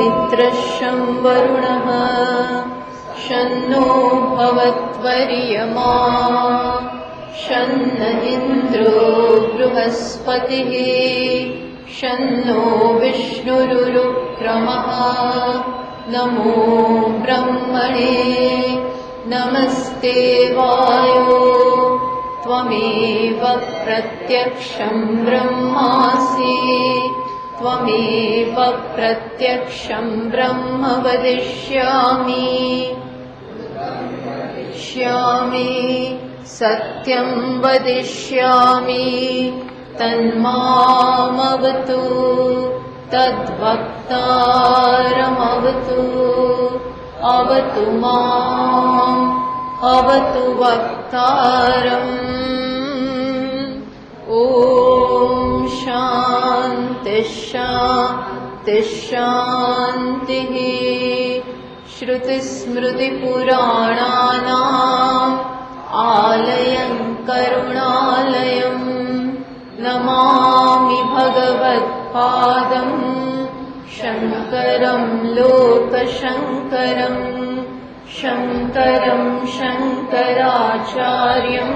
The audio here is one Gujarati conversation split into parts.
मित्रशं वरुणः शन्नो भवत्वर्यमा शन्न इन्द्रो बृहस्पतिः शन्नो विष्णुरुक्रमः नमो ब्रह्मणे नमस्ते वायो त्वमेव प्रत्यक्षं ब्रह्मासि त्वमेव प्रत्यक्षं ब्रह्म वदिष्यामि सत्यं वदिष्यामि तन्मामवतु तद्वक्तारमवतु अवतु माम् अवतु वक्तारम्। ॐ शान्ति शान्ति शान्तिः। श्रुतिस्मृतिपुराणानाम् आलयं करुणालयं नमामि भगवत्पादं शङ्करं लोकशङ्करं शङ्करं शङ्कराचार्यं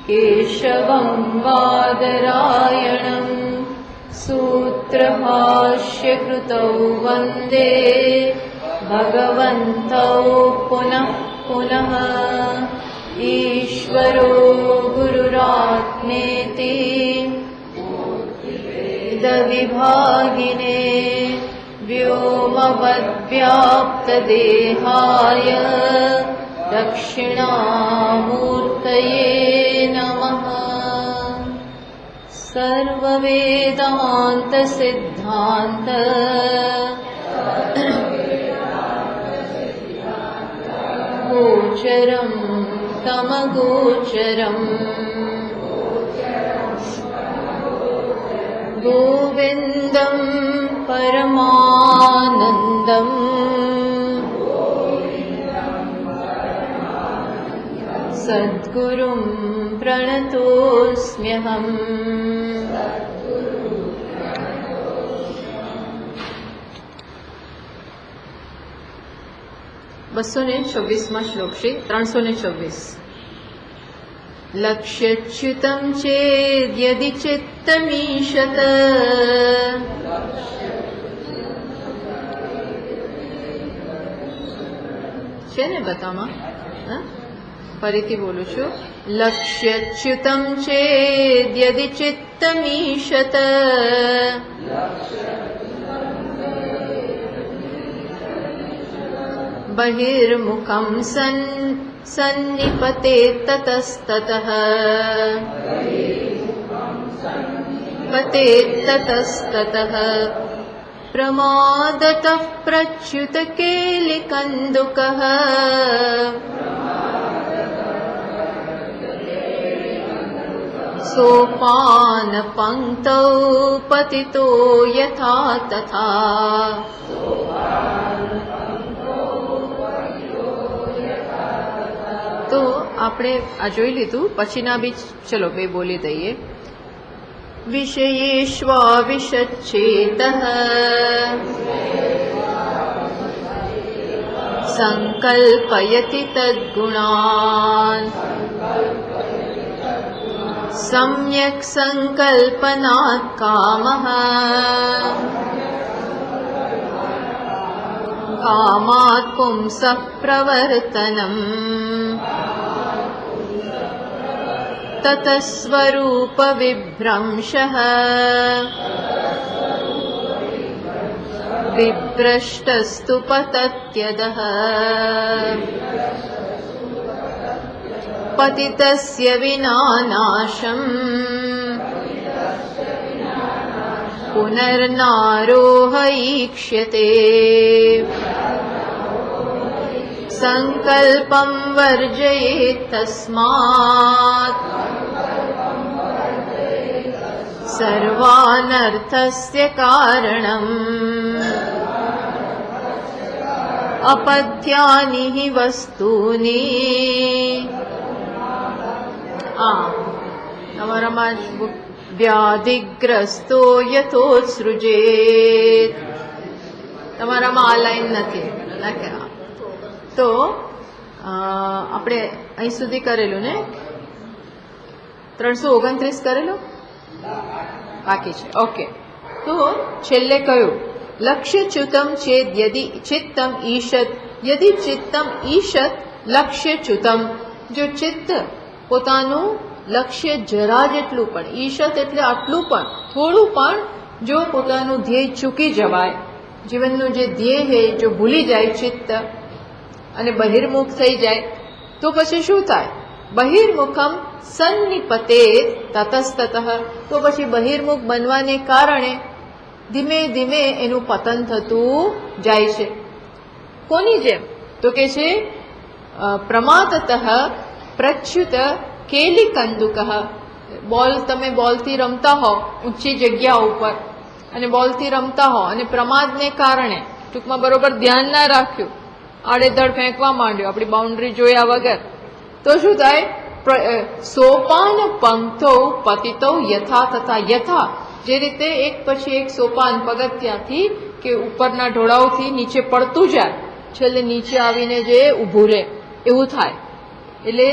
केशवं बादरायणं सूत्रभाष्यकृतौ वन्दे भगवन्तौ पुनः पुनः। ईश्वरो गुरुरात्मेति वेदविभागिने व्योमवद्व्याप्तदेहाय दक्षिणामूर्तये नमः। सर्ववेदान्तसिद्धान्त गोचरं तमगोचरम् गोविन्दं परमानन्दम् सद्गुरुं प्रणतोऽस्म्यहम्। बसोने 26 श्लोक श्री 326। लक्ष्यच्युतं चेद्यदि चित्तमीशत छेने बतामा फरीथी बोलू छू। लक्ष्यच्युतं चेद्यदि चित्तमीशत बहिर्मुखं सन्निपतेत् ततस्ततः प्रमादतः प्रच्युतकेलिकन्दुकः सोपानपङ्क्तौ पतितो यथा तथा। तो આપણે આ જોઈ લીધું, પછીના બી ચલો બે બોલી દઈએ। વિષયેષ્વાવિશચ્ચેતઃ સંકલ્પયતિ તદ્ગુણાन् सम्यक् संकल्पनात् कामः कामात् पुंसः प्रवर्तनम् ततः स्वरूपविभ्रंशः विभ्रष्टस्तु पतत्यदः पतितस्य विना नाशम् पुनर्नारोहयिष्यते संकल्पं वर्जयेत् तस्मात् सर्वानर्थस्य कारणम् अपद्यानि हि वस्तूनि। हमारा व्याधिग्रस्तो यथोत्सृजेत् તમારામાં આ લાઈન નથી લખે. તો આપણે અહીં સુધી કરેલું ને 329 કરેલું બાકી છે. ઓકે. તો છેલ્લે કયું લક્ષ્યચ્યુતમ ચેદ યદિ ચિત્તમ ઈશત યદિ ચિત્તમ ઈશત લક્ષ્યચ્યુતમ. જો ચિત્ત પોતાનું લક્ષ્ય જરા જેટલું પણ, ઈશત એટલે આટલું પણ, થોડું પણ જો પોતાનું ધ્યેય ચૂકી જવાય, જીવનનું જે ધ્યેય છે જો ભૂલી જાય ચિત્ત અને બહિર્મુખ થઈ જાય, તો પછી શું થાય? બહિર્મુખમ સન્નિપતે તતસ્તતઃ. તો પછી બહિર્મુખ બનવાને કારણે ધીમે ધીમે એનું પતન થતું જાય છે. કોની જેમ? તો કે છે પ્રમાતતઃ પ્રચ્યુત કેલી કંદુક. બોલ, તમે બોલથી રમતા હો ઊંચી જગ્યા ઉપર અને બોલથી રમતા હો અને પ્રમાદને કારણે ટૂંકમાં બરોબર ધ્યાન ના રાખ્યું, આડેધડ ફેંકવા માંડ્યો આપણી બાઉન્ડ્રી જોયા વગર, તો શું થાય? સોપાન પંક્તો પતિતો યથા તથા યથા. જે રીતે એક પછી એક સોપાન પગથિયાથી કે ઉપરના ઢોળાવથી નીચે પડતું જાય, છેલ્લે નીચે આવીને જે ઊભું રહે એવું થાય. એટલે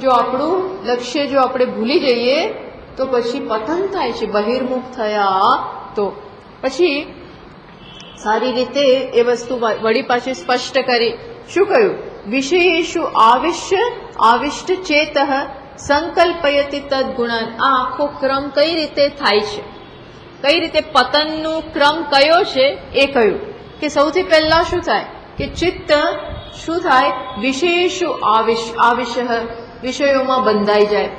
જો આપણું લક્ષ્ય જો આપણે ભૂલી જઈએ તો પછી પતન થાય છે. બહિર્મુખ થયા તો પછી સારી રીતે એ વસ્તુ વળી પાછી સ્પષ્ટ કરી. શું કહ્યું? વિષયેષુ આવિષ્ટ ચેત સંકલ્પયતિ તદ્ગુણાન. આ આખો ક્રમ કઈ રીતે થાય છે, કઈ રીતે પતનનું ક્રમ કયો છે એ કહ્યું કે સૌથી પહેલા શું થાય કે ચિત્ત શું થાય? વિષયેષુ આવિષ, વિષયોમાં બંધાઈ જાય.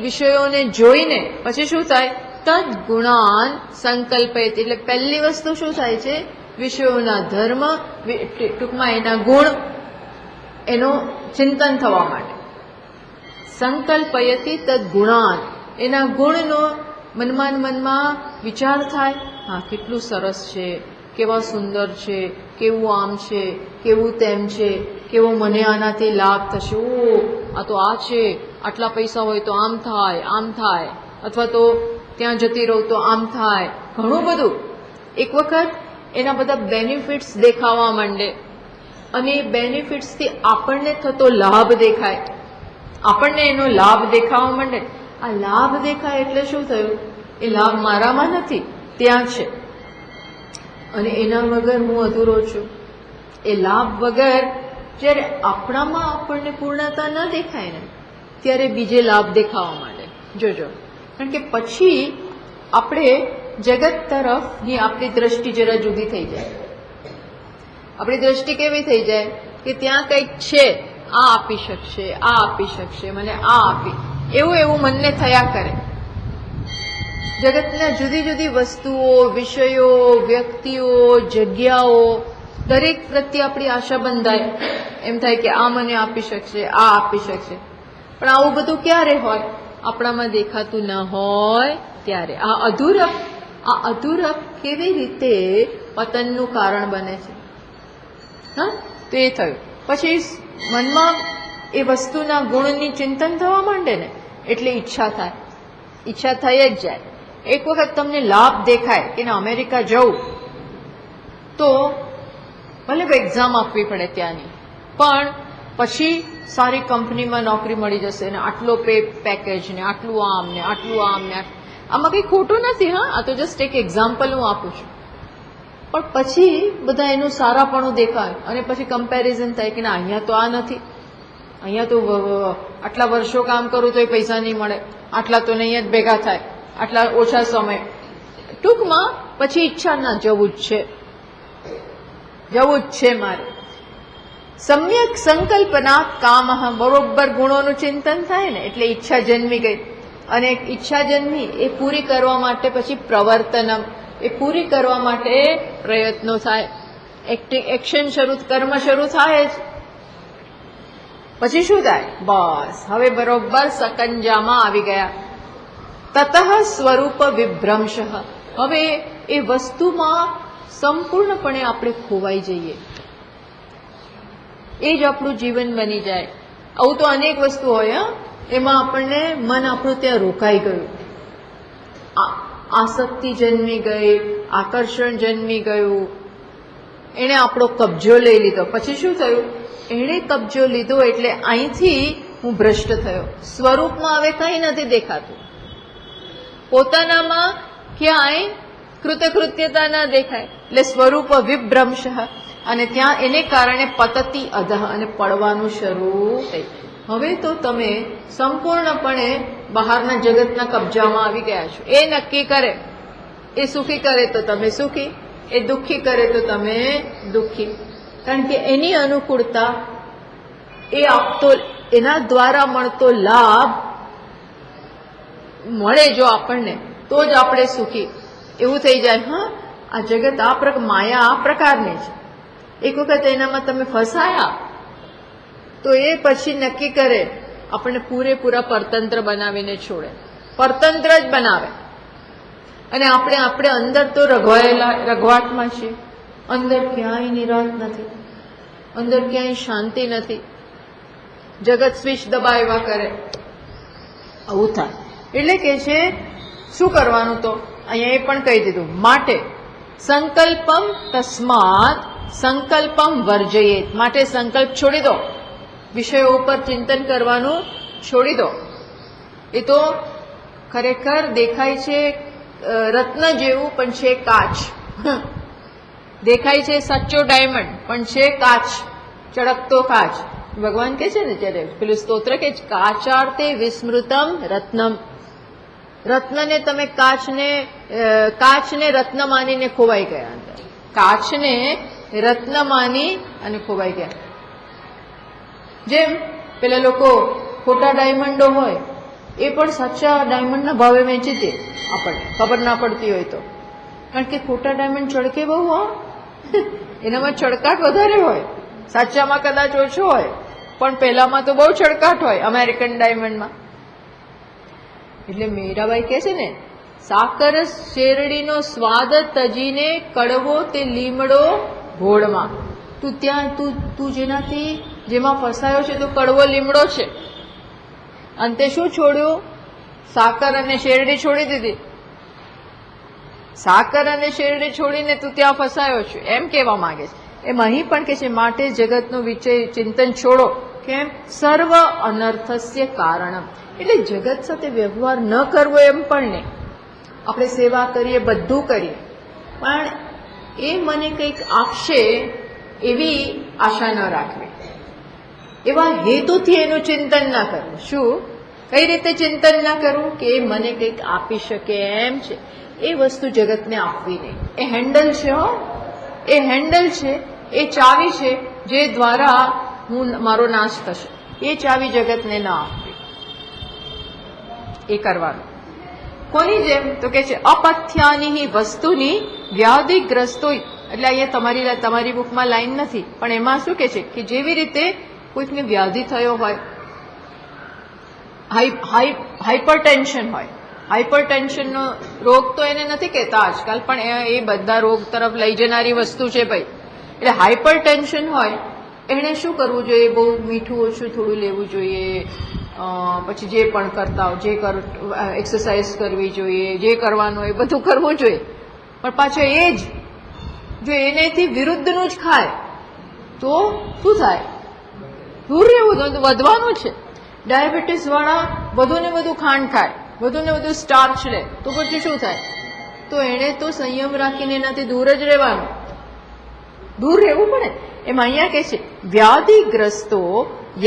વિષયોને જોઈને પછી શું થાય? તદ્ગુણાન સંકલ્પયતિ. એટલે પહેલી વસ્તુ શું થાય છે? વિષયોના ધર્મ, ટૂંકમાં એના ગુણ, એનું ચિંતન થવા માટે. સંકલ્પયતિ તદ્ગુણાન, એના ગુણનો મનમાં વિચાર થાય. હા, કેટલું સરસ છે, કેવા સુંદર છે, કેવું આમ છે, કેવું તેમ છે, કેવો મને આનાથી લાભ થશે, ઓ આ તો આ છે, આટલા પૈસા હોય તો આમ થાય, અથવા તો ત્યાં જતી રહું તો આમ થાય, ઘણું બધું. એક વખત એના બધા બેનિફિટ્સ દેખાવા માંડે અને એ બેનિફિટ્સથી આપણને થતો લાભ દેખાય, આપણને એનો લાભ દેખાવા માંડે. આ લાભ દેખાય એટલે શું થયું? એ લાભ મારામાં નથી, ત્યાં છે અને એના વગર હું અધૂરો છું. એ લાભ વગર જ્યારે આપણામાં આપણને પૂર્ણતા ન દેખાય ને ત્યારે બીજે લાભ દેખાવા માંડે. જોજો, કારણ કે પછી આપણે જગત તરફની આપણી દ્રષ્ટિ જરા જુદી થઈ જાય. આપણી દ્રષ્ટિ કેવી થઈ જાય કે ત્યાં કંઈક છે, આ આપી શકશે, આ આપી શકશે, મને આ આપી, એવું મનને થયા કરે. જગતના જુદી જુદી વસ્તુઓ, વિષયો, વ્યક્તિઓ, જગ્યાઓ, દરેક પ્રત્યે આપણી આશા બંધાય. એમ થાય કે આ મને આપી શકશે, આ આપી શકશે. પણ આવું બધું ક્યારે હોય? આપણામાં દેખાતું ન હોય ત્યારે. આ અધૂરપ કેવી રીતે પતનનું કારણ બને છે? હા, તો એ થયું. પછી મનમાં એ વસ્તુના ગુણની ચિંતન થવા માંડે ને એટલે ઈચ્છા થાય. ઈચ્છા થઈ જ જાય. એક વખત તમને લાભ દેખાય કે અમેરિકા જવું, તો ભલે એક્ઝામ આપવી પડે ત્યાંની, પણ પછી સારી કંપનીમાં નોકરી મળી જશે ને આટલો પેકેજ ને આટલું આમ ને આટલું આમ ને. આમાં કંઈ ખોટું નથી. હા, આ તો જસ્ટ એક એક્ઝામ્પલ હું આપું છું. પણ પછી બધા એનું સારાપણું દેખાય અને પછી કમ્પેરિઝન થાય કે ના, અહીંયા તો આ નથી, અહીંયા તો આટલા વર્ષો કામ કરું તો એ પૈસા નહીં મળે, આટલા તો નહીં જ ભેગા થાય, આટલા ઓછા સમય. ટૂંકમાં પછી ઈચ્છા ના, જવું જ છે મારે. સમ્યક સંકલ્પના કામ, બરોબર ગુણોનું ચિંતન થાય ને એટલે ઈચ્છા જન્મી ગઈ. અને ઈચ્છા જન્મી એ પૂરી કરવા માટે પછી પ્રવર્તનમ, એ પૂરી કરવા માટે પ્રયત્નો થાય, એક્શન કર્મ શરૂ થાય જ. પછી શું થાય? બસ હવે બરોબર સકંજામાં આવી ગયા. તતઃ સ્વરૂપ વિભ્રંશ, હવે એ વસ્તુમાં સંપૂર્ણપણે આપણે ખોવાઈ જઈએ. એ જ આપણું જીવન બની જાય. આવું તો અનેક વસ્તુ હોય. એમાં આપણને મન આપણું ત્યાં રોકાઈ ગયું, આસક્તિ જન્મી ગઈ, આકર્ષણ જન્મી ગયું, એણે આપણો કબજો લઈ લીધો. પછી શું થયું? એણે કબજો લીધો એટલે અહીંથી હું ભ્રષ્ટ થયો. સ્વરૂપમાં હવે કંઈ નથી દેખાતું, પોતાનામાં ક્યાંય કૃતકૃત્યતા ના દેખાય, એટલે સ્વરૂપ વિભ્રંશ, અને ત્યાં એને કારણે પતતી અધઃ, અને પડવાનું શરૂ થઈ. હવે તો તમે સંપૂર્ણપણે બહારના જગતના કબજામાં આવી ગયા છો. એ નક્કી કરે, એ સુખી કરે તો તમે સુખી, એ દુઃખી કરે તો તમે દુઃખી. કારણ કે એની અનુકૂળતા, એ આપતો, એના દ્વારા મળતો લાભ મળે જો આપણને, તો જ આપણે સુખી. એવું થઈ જાય, હા આ જગત માયા આ પ્રકારની છે. એક વખત એનામાં તમે ફસાયા તો એ પછી નક્કી કરે, આપણને પૂરેપૂરા પરતંત્ર બનાવીને છોડે, પરતંત્ર જ બનાવે. અને આપણે અંદર તો રઘવાટમાં છીએ, અંદર ક્યાંય નિરાંત નથી, અંદર ક્યાંય શાંતિ નથી. જગત સ્વિચ દબાવ્યા કરે, આવું થાય. એટલે કે છે શું કરવાનું? તો અહીંયા એ પણ કહી દીધું, માટે સંકલ્પમ તસ્માત સંકલ્પમ વર્જયેત. માટે સંકલ્પ છોડી દો, વિષયો ઉપર ચિંતન કરવાનું છોડી દો. એ તો ખરેખર દેખાય છે રત્ન જેવું, પણ છે કાચ. દેખાય છે સચ્ચો ડાયમંડ, પણ છે કાચ, ચળકતો કાચ. ભગવાન કે છે ને ત્યારે પેલું સ્તોત્ર કે કાચાર્તે વિસ્મૃતમ રત્નમ. રત્નને તમે કાચને રત્ન માનીને ખોવાઈ ગયા, અંદર કાચને રત્ન માની અને ખોવાઈ ગયા. જેમ પેલા લોકો ખોટા ડાયમંડો હોય એ પણ સાચા ડાયમંડના ભાવે વેચી દે, આપણને ખબર ના પડતી હોય તો. કારણ કે ખોટા ડાયમંડ ચળકે બહુ હોય, એનામાં ચળકાટ વધારે હોય, સાચામાં કદાચ ઓછો હોય, પણ પેલામાં તો બહુ ચળકાટ હોય, અમેરિકન ડાયમંડમાં. એટલે મીરાબાઈ કહે છે ને, સાકર શેરડીનો સ્વાદ તજીને કડવો તે લીમડો ઘોળમાં. તું જેમાં ફસાયો છે તો કડવો લીમડો છે. અંતે શું છોડ્યું? સાકર અને શેરડી છોડી દીધી. સાકર અને શેરડી છોડીને તું ત્યાં ફસાયો છું, એમ કહેવા માંગે છે. એમ અહીં પણ કે છે, માટે જગતનું વિષય ચિંતન છોડો. કેમ? સર્વ અનર્થસ્ય કારણમ. એટલે જગત સાથે વ્યવહાર ન કરવો એમ પણ નહીં. આપણે સેવા કરીએ, બધું કરીએ, પણ એ મને કંઈક આપશે એવી આશા ન રાખવી, એવા હેતુથી એનું ચિંતન ના કરવું. શું? કઈ રીતે ચિંતન ના કરવું? કે એ મને કંઈક આપી શકે એમ છે, એ વસ્તુ જગતને આપવી નહીં. એ હેન્ડલ છે, એ હેન્ડલ છે, એ ચાવી છે, જે દ્વારા મારો નાશ થશે. એ ચાવી જગતને ના આપવી, એ કરવાનું. કોની જેમ? તો કે છે અપથ્યાની વસ્તુની વ્યાધિગ્રસ્તો. એટલે અહીંયા તમારી બુકમાં લાઈન નથી, પણ એમાં શું કે છે કે જેવી રીતે કોઈકને વ્યાધિ થયો હોય, હાઇપરટેન્શન હોય, હાઇપરટેન્શનનો રોગ તો એને નથી કહેતા આજકાલ, પણ એ બધા રોગ તરફ લઈ જનારી વસ્તુ છે ભાઈ. એટલે હાઇપરટેન્શન હોય, એણે શું કરવું જોઈએ? બહુ મીઠું ઓછું થોડું લેવું જોઈએ, પછી જે પણ કરતા હો, એક્સરસાઇઝ કરવી જોઈએ, જે કરવાનું હોય બધું કરવું જોઈએ. પણ પાછો એ જ જો એનેથી વિરુદ્ધનું જ ખાય તો શું થાય? દૂર રહેવું, વધવાનું છે. ડાયાબિટીસ વાળા વધુ ને વધુ ખાંડ ખાય, વધુ ને વધુ સ્ટાર્ચ લે, તો પછી શું થાય? તો એણે તો સંયમ રાખીને એનાથી દૂર જ રહેવાનું, દૂર રહેવું પડે. એમાં અહીંયા કે છે વ્યાધિગ્રસ્તો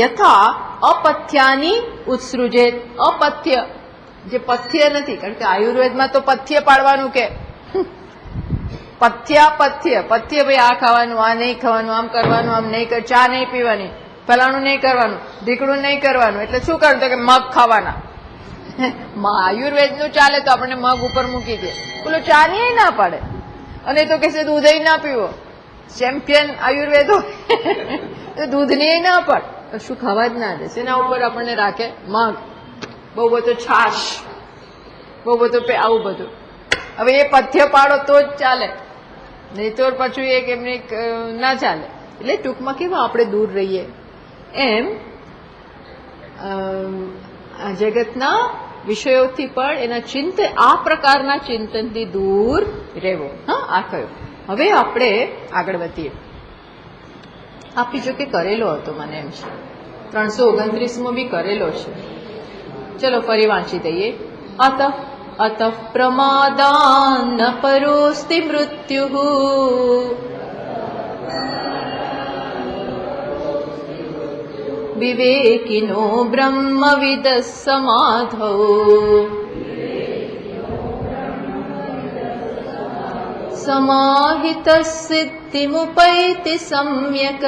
યથા અપથ્યાની ઉત્સૃજેત. અપથ્ય, જે પથ્ય નથી, કારણ કે આયુર્વેદમાં તો પથ્ય પાડવાનું કે પથ્ય ભાઈ આ ખાવાનું, આ નહીં ખાવાનું, આમ કરવાનું, આમ નહીં કર, ચા નહીં પીવાની, ફલાણું નહીં કરવાનું, ઢીકડું નહીં કરવાનું. એટલે શું કરવું? તો કે મગ ખાવાના. આયુર્વેદનું ચાલે તો આપણને મગ ઉપર મૂકી દે, પેલો ચા ની ના પાડે. અને તો કે દૂધ ના પીવો, ચેમ્પિયન આયુર્વેદ તો દૂધની ના પાડ, શું ખાવા જ ના દે. એના ઉપર આપણને રાખે મગ, બહુ બધો છાશ, બહુ બધું આવું બધું. હવે એ પથ્ય પાડો તો જ ચાલે, નહીં તો પાછું એક એમની ના ચાલે. એટલે ટૂંકમાં કેવા આપણે દૂર રહીએ એમ જગતના વિષયોથી પણ એના આ પ્રકારના ચિંતનથી દૂર રહેવો. હા, આ કહ્યું. હવે આપણે આગળ વધીએ. આપી જો કે કરેલો હતો, મને એમ છે 329મો બી કરેલો છે. ચલો ફરી વાંચી દઈએ. અત પ્રમાદાન પરોસ્તિ મૃત્યુ વિવેકિનો બ્રહ્મવિદ સમાધૌ સમાહિત સિદ્ધિમુપૈતિ સમ્યક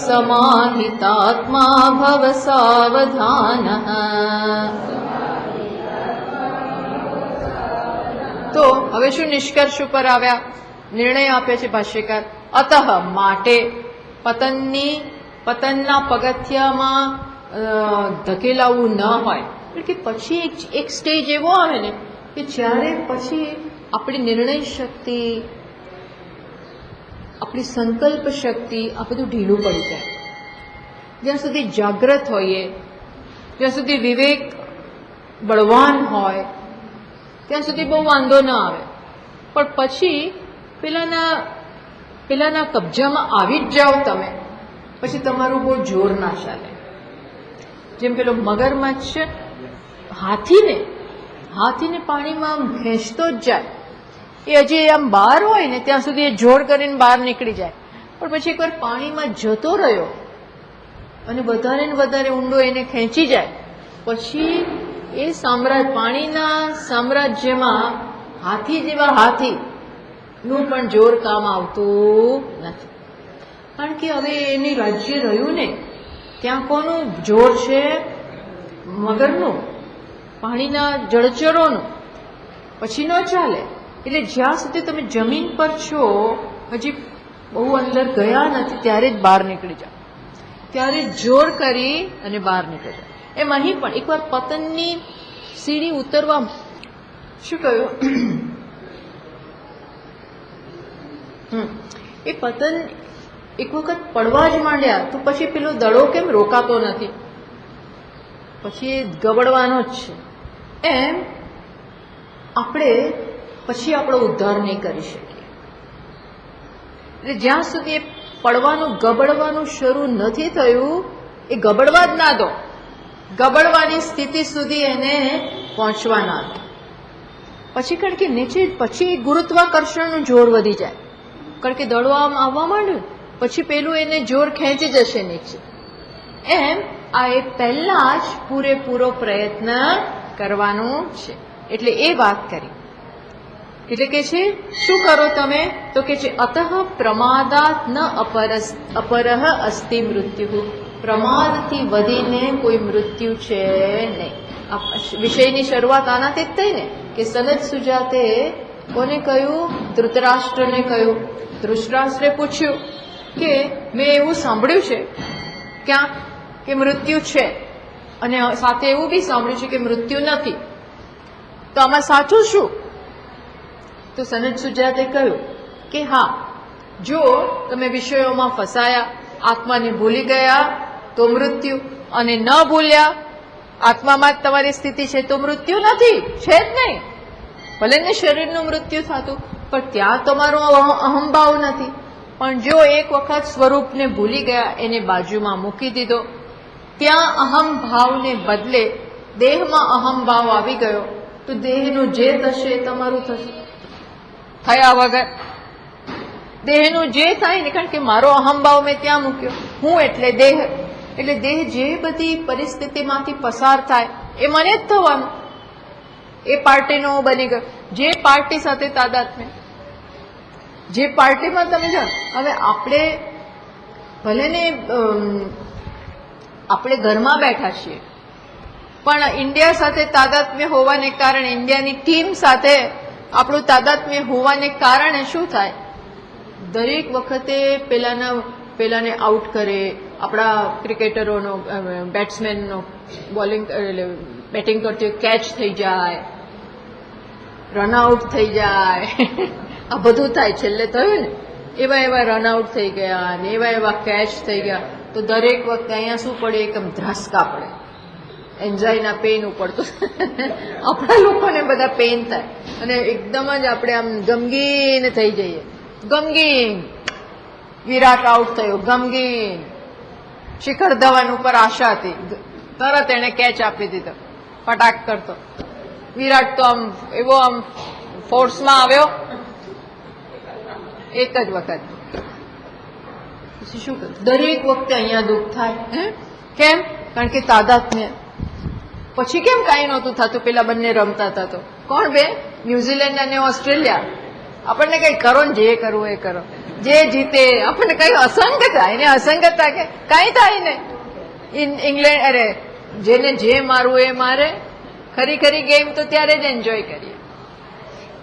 સમાહિતાત્મા ભવ સાવધાનઃ. તો હવે શું નિષ્કર્ષ ઉપર આવ્યા? નિર્ણય આપ્યો છે ભાષ્યકાર. અતઃ માટે પતનના પગથિયામાં ધકેલાવું ન હોય. એટલે કે પછી એક સ્ટેજ એવો આવે ને કે જ્યારે પછી આપણી નિર્ણય શક્તિ, આપણી સંકલ્પ શક્તિ આ બધું ઢીલું પડી જાય. જ્યાં સુધી જાગ્રત હોઈએ, જ્યાં સુધી વિવેક બળવાન હોય, ત્યાં સુધી બહુ વાંધો ન આવે. પણ પછી પેલાના કબજામાં આવી જ જાઓ તમે, પછી તમારું બહુ જોર ના ચાલે. જેમ પેલો મગરમચ્છ હાથીને પાણીમાં ખેંચતો જ જાય. એ હજી આમ બહાર હોય ને ત્યાં સુધી એ જોર કરીને બહાર નીકળી જાય. પણ પછી એકવાર પાણીમાં જતો રહ્યો અને વધારે ને વધારે ઊંડો એને ખેંચી જાય, પછી એ પાણીના સામ્રાજ્યમાં હાથી જેવા હાથીનું પણ જોર કામ આવતું નથી. કારણ કે હવે એની રાજ્ય રહ્યું ને, ત્યાં કોનું જોર છે? મગરનું, પાણીના જળચરોનું. પછી ન ચાલે. એટલે જ્યાં સુધી તમે જમીન પર છો, હજી બહુ અંદર ગયા નથી, ત્યારે જ બહાર નીકળી જાઓ, ત્યારે જોર કરી અને બહાર નીકળી જાઓ. એમ અહીં પણ એકવાર પતનની સીડી ઉતરવા શું કહ્યું? એ પતન એક વખત પડવા જ માંડ્યા તો પછી પેલો દડો કેમ રોકાતો નથી? પછી એ ગબડવાનો જ છે. એમ આપણે પછી આપણો ઉદ્ધાર નહીં કરી શકીએ. એટલે જ્યાં સુધી પડવાનું ગબડવાનું શરૂ નથી થયું, એ ગબડવા જ ના દો. ગબડવાની સ્થિતિ સુધી એને પહોંચવા ના દો. પછી કારણ કે નીચે પછી ગુરુત્વાકર્ષણનું જોર વધી જાય. કારણ કે દડો આમ આવવા માંડ્યું પછી પેલું એને જોર ખેંચી જશે નીચે. એમ આ એ પહેલા જ પૂરેપૂરો પ્રયત્ન કરવાનો છે. એટલે એ વાત કરી. એટલે કે છે શું કરો તમે? તો કે છે અતઃ પ્રમાદાત ન અપરહ અસ્તિ મૃત્યુ. પ્રમાદથી વધીને કોઈ મૃત્યુ છે નહીં. વિષયની શરૂઆત આનાથી જ થઈ ને કે સનદ સુજાતે કોને કહ્યું? ધૃતરાષ્ટ્રને કહ્યું. ધૃતરાષ્ટ્રે પૂછ્યું કે મેં એવું સાંભળ્યું છે ક્યાં કે મૃત્યુ છે, અને સાથે એવું બી સાંભળ્યું છે કે મૃત્યુ નથી, તો આમાં સાચું શું? તો સનદ સુજાતે કહ્યું કે હા, જો તમે વિષયોમાં ફસાયા, આત્માને ભૂલી ગયા તો મૃત્યુ, અને ન ભૂલ્યા, આત્મામાં જ તમારી સ્થિતિ છે તો મૃત્યુ નથી, છે જ નહીં. ભલે ને શરીરનું મૃત્યુ થતું, પણ ત્યાં તમારો અહંભાવ નથી. પણ જો એક વખત સ્વરૂપને ભૂલી ગયા, એને બાજુમાં મૂકી દીધો, ત્યાં અહંભાવને બદલે દેહમાં અહંભાવ આવી ગયો, તો દેહનું જે થશે એ તમારું થશે, થયા વગર. દેહનું જે થાય ને, કારણ કે મારો અહંભાવ મેં ત્યાં મૂક્યો, હું એટલે દેહ. એટલે દેહ જે બધી પરિસ્થિતિમાંથી પસાર થાય એ મને જ થવાનું. એ પાર્ટીનો બની ગયો. જે પાર્ટી સાથે તાદાત્મ્ય, જે પાર્ટીમાં તમે જાઓ. હવે આપણે ભલે ને આપણે ઘરમાં બેઠા છીએ, પણ ઇન્ડિયા સાથે તાદાત્મ્ય હોવાને કારણે, ઇન્ડિયાની ટીમ સાથે આપણું તાદાત્મ્ય હોવાને કારણે શું થાય? દરેક વખતે પેલાને આઉટ કરે. આપણા ક્રિકેટરોનો, બેટ્સમેનનો બોલિંગ બેટિંગ કરતી કેચ થઈ જાય, રનઆઉટ થઈ જાય, આ બધું થાય. છેલ્લે થયું ને એવા રનઆઉટ થઈ ગયા અને એવા કેચ થઈ ગયા. તો દરેક વખતે અહીંયા શું પડે? એકદમ ધ્રાસકા પડે. એન્ઝાઇના પેન ઉપડતું આપણા લોકોને બધા પેન થાય અને એકદમ જ આપણે આમ ગમગીન થઈ જઈએ. ગમગીન, વિરાટ આઉટ થયો, ગમગીન. શિખર ધવન ઉપર આશા હતી, તરત એને કેચ આપી દીધો, ફટાક કરતો. વિરાટ તો આમ એવો આમ ફોર્સમાં આવ્યો એક જ વખત. પછી શું કરું? દરેક વખતે અહીંયા દુઃખ થાય. કેમ? કારણ કે તાદાત્મ્ય. પછી કેમ કાંઈ નહોતું થતું? પેલા બંને રમતા હતા તો. કોણ બે? ન્યુઝીલેન્ડ અને ઓસ્ટ્રેલિયા. આપણને કઈ કરો ને જે કરવું એ કરો, જે જીતે આપણને કઈ અસંગતા, એને અસંગતા કે કઈ થાય ને. ઇંગ્લેન્ડ, અરે જેને જે મારવું એ મારે. ખરી ખરી ગેમ તો ત્યારે જ એન્જોય કરીએ.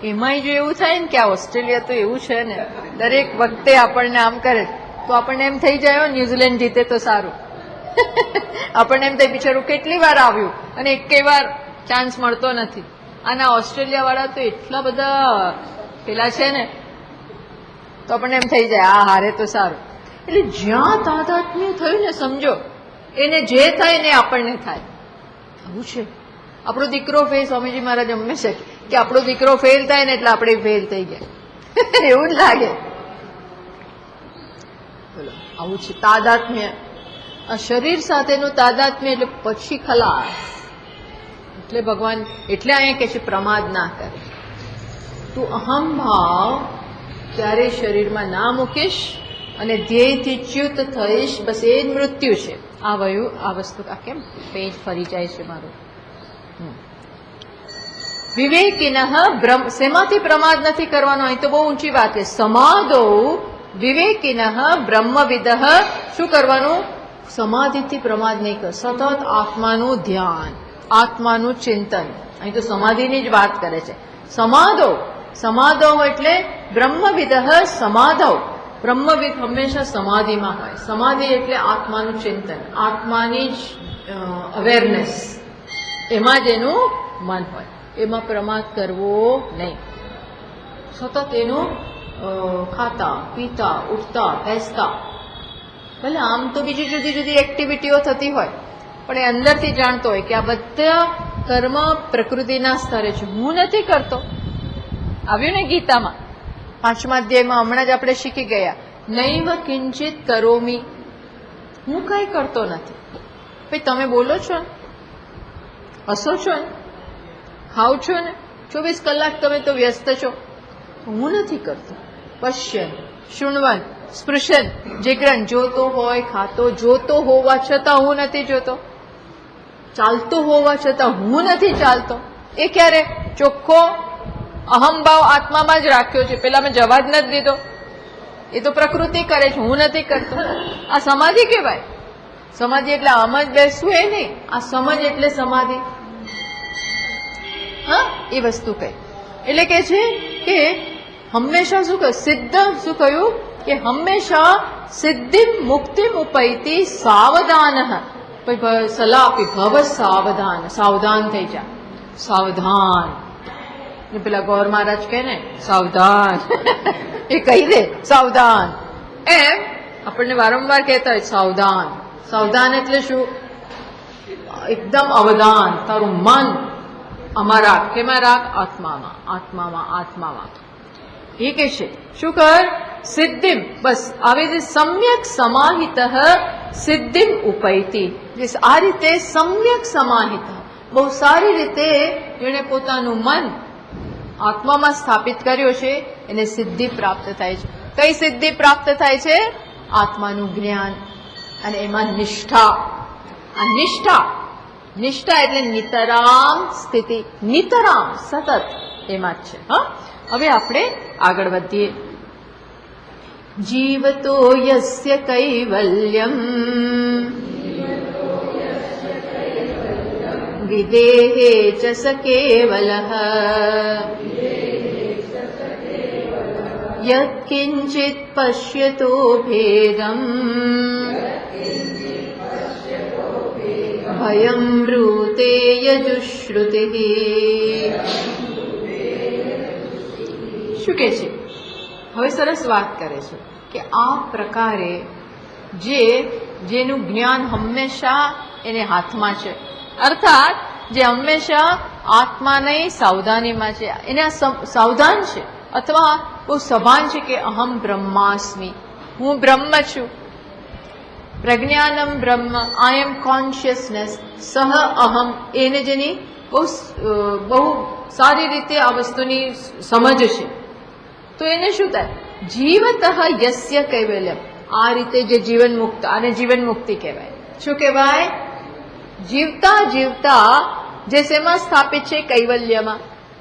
એમાંય જો એવું થાય ને કે આ ઓસ્ટ્રેલિયા તો એવું છે ને, દરેક વખતે આપણને આમ કરે તો આપણને એમ થઈ જાય ન્યુઝીલેન્ડ જીતે તો સારું. આપણને એમ થાય બિચારું કેટલી વાર આવ્યું અને એકેય વાર ચાન્સ મળતો નથી. અને ઓસ્ટ્રેલિયા વાળા તો એટલા બધા પેલા છે ને, તો આપણને એમ થઈ જાય આ હારે તો સારું. એટલે જ્યાં તાદાત્મ્ય થયું ને, સમજો એને જે થાય ને આપણને થાય. આવું છે આપણો દીકરો ફેલ. સ્વામીજી મહારાજ હંમેશા કે આપણો દીકરો ફેલ થાય ને એટલે આપણે ફેલ થઈ ગયા, એવું જ લાગે. બોલો, આવું છે તાદાત્મ્ય. આ શરીર સાથેનું તાદાત્મ્ય એટલે પછી ખલાસ. એટલે ભગવાન એટલે અહીંયા કે છે પ્રમાદ ના કરે. તું અહમ ભાવ ત્યારે શરીરમાં ના મૂકીશ અને ધ્યેયથી ચ્યુત થઈશ. બસ એ જ મૃત્યુ છે. આ વયું આ વસ્તુ. આ કેમ પેજ ફરી જાય છે મારું? વિવેકિનઃ બ્રહ્મ. શેમાંથી પ્રમાદ નથી કરવાનો? અહીં તો બહુ ઊંચી વાત છે. સમાદો વિવેકિનઃ બ્રહ્મવિદઃ. શું કરવાનું? સમાધિથી પ્રમાદ નહીં કર. સતત આત્માનું ધ્યાન, આત્માનું ચિંતન. અહીં તો સમાધિની જ વાત કરે છે. સમાદો, સમાદો એટલે બ્રહ્મવિદઃ સમાધવ. બ્રહ્મવિદ હંમેશા સમાધિમાં હોય. સમાધિ એટલે આત્માનું ચિંતન, આત્માની જ અવેરનેસ, એમાં જ એનું મન હોય. એમાં પ્રમાદ કરવો નહીં. સતત એનું ખાતા પીતા ઉઠતા બેસતા. ભલે આમ તો બીજી જુદી જુદી એક્ટિવિટીઓ થતી હોય, પણ એ અંદરથી જાણતો હોય કે આ બધા કર્મ પ્રકૃતિના સ્તરે છે, હું નથી કરતો. આવ્યું ને ગીતામાં 5મા અધ્યાયમાં હમણાં જ આપણે શીખી ગયા, નૈવ કિંચિત કરોમી. હું કઈ કરતો નથી. ભાઈ તમે બોલો છો ને, હસો છો ને, ખાવ છો ને, 24 કલાક તમે તો વ્યસ્ત છો. હું નથી કરતો. પશ્યન શૃણવન સ્પૃશન જીગ્રન. જોતો હોય, ખાતો, જોતો હોવા છતાં હું નથી જોતો, ચાલતો હોવા છતાં હું નથી ચાલતો. એ ક્યારે? ચોખ્ખો અહમભાવ આત્મામાં જ રાખ્યો છે. પેલા મેં જવા જ નથી દીધો. એ તો પ્રકૃતિ કરે છે, હું નથી કરતો. આ સમાધિ કહેવાય. સમાધિ એટલે આમ જ બેસવું એ નહીં. આ સમજ એટલે સમાધિ. હા, એ વસ્તુ કઈ એટલે કે છે કે હંમેશા શું કહ્યું? સિદ્ધ. શું કહ્યું? કે હંમેશા સિદ્ધિ મુક્તિ ઉપૈતી સાવધાન. સલાહ આપી, ભવ સાવધાન. સાવધાન થઈ જા, સાવધાન. પેલા ગૌર મહારાજ કે ને સાવધાન, એ કહી દે સાવધાન. એમ આપણને વારંવાર કહેતા હોય સાવધાન. સાવધાન એટલે શું? એકદમ અવધાન. તારું મન આમાં રાખ. કેમાં રાખ? આત્મામાં, આત્મામાં, આત્મામાં. એ કે છે શું કર? સિદ્ધિમ. બસ આવી રીતે સમ્યક સમાહિત સિદ્ધિમ ઉપૈતી. આ રીતે સમ્યક સમાહિત, બહુ સારી રીતે જેણે પોતાનું મન આત્મામાં સ્થાપિત કર્યો છે, એને સિદ્ધિ પ્રાપ્ત થાય છે. કઈ સિદ્ધિ પ્રાપ્ત થાય છે? આત્માનું જ્ઞાન અને એમાં નિષ્ઠા. આ નિષ્ઠા, નિષ્ઠા એટલે નિતરામ સ્થિતિ, નિતરામ સતત એમાં જ છે. હા, હવે આપણે આગળ વધીએ. જીવતો યસ્ય કૈવલ્યમ વિદેહે ચ સ કેવલઃ યત્કિંચિત પશ્યતો ભેદમ ભયં બ્રૂતે યજુશ્રુતિઃ. શું કે છે? હવે સરસ વાત કરે છે કે આ પ્રકારે જેનું જ્ઞાન હંમેશા એને હાથમાં છે, અર્થાત જે હંમેશા આત્માની સાવધાનીમાં છે, એને સાવધાન છે અથવા બહુ સભાન છે કે અહમ બ્રહ્માસ્મિ, હું બ્રહ્મ છું. પ્રજ્ઞાનમ બ્રહ્મ, આઈ એમ કોન્શિયસનેસ, સહ અહમ, એને જેની બહુ સારી રીતે આ વસ્તુની સમજ છે. તો એને શું થાય? જીવતઃ યસ્ય કૈવલ્યમ, આ રીતે જે જીવન મુક્ત, આને જીવન મુક્તિ કહેવાય. શું કહેવાય? જીવતા જીવતા જે શેમાં સ્થાપિત છે? કૈવલ્યમાં.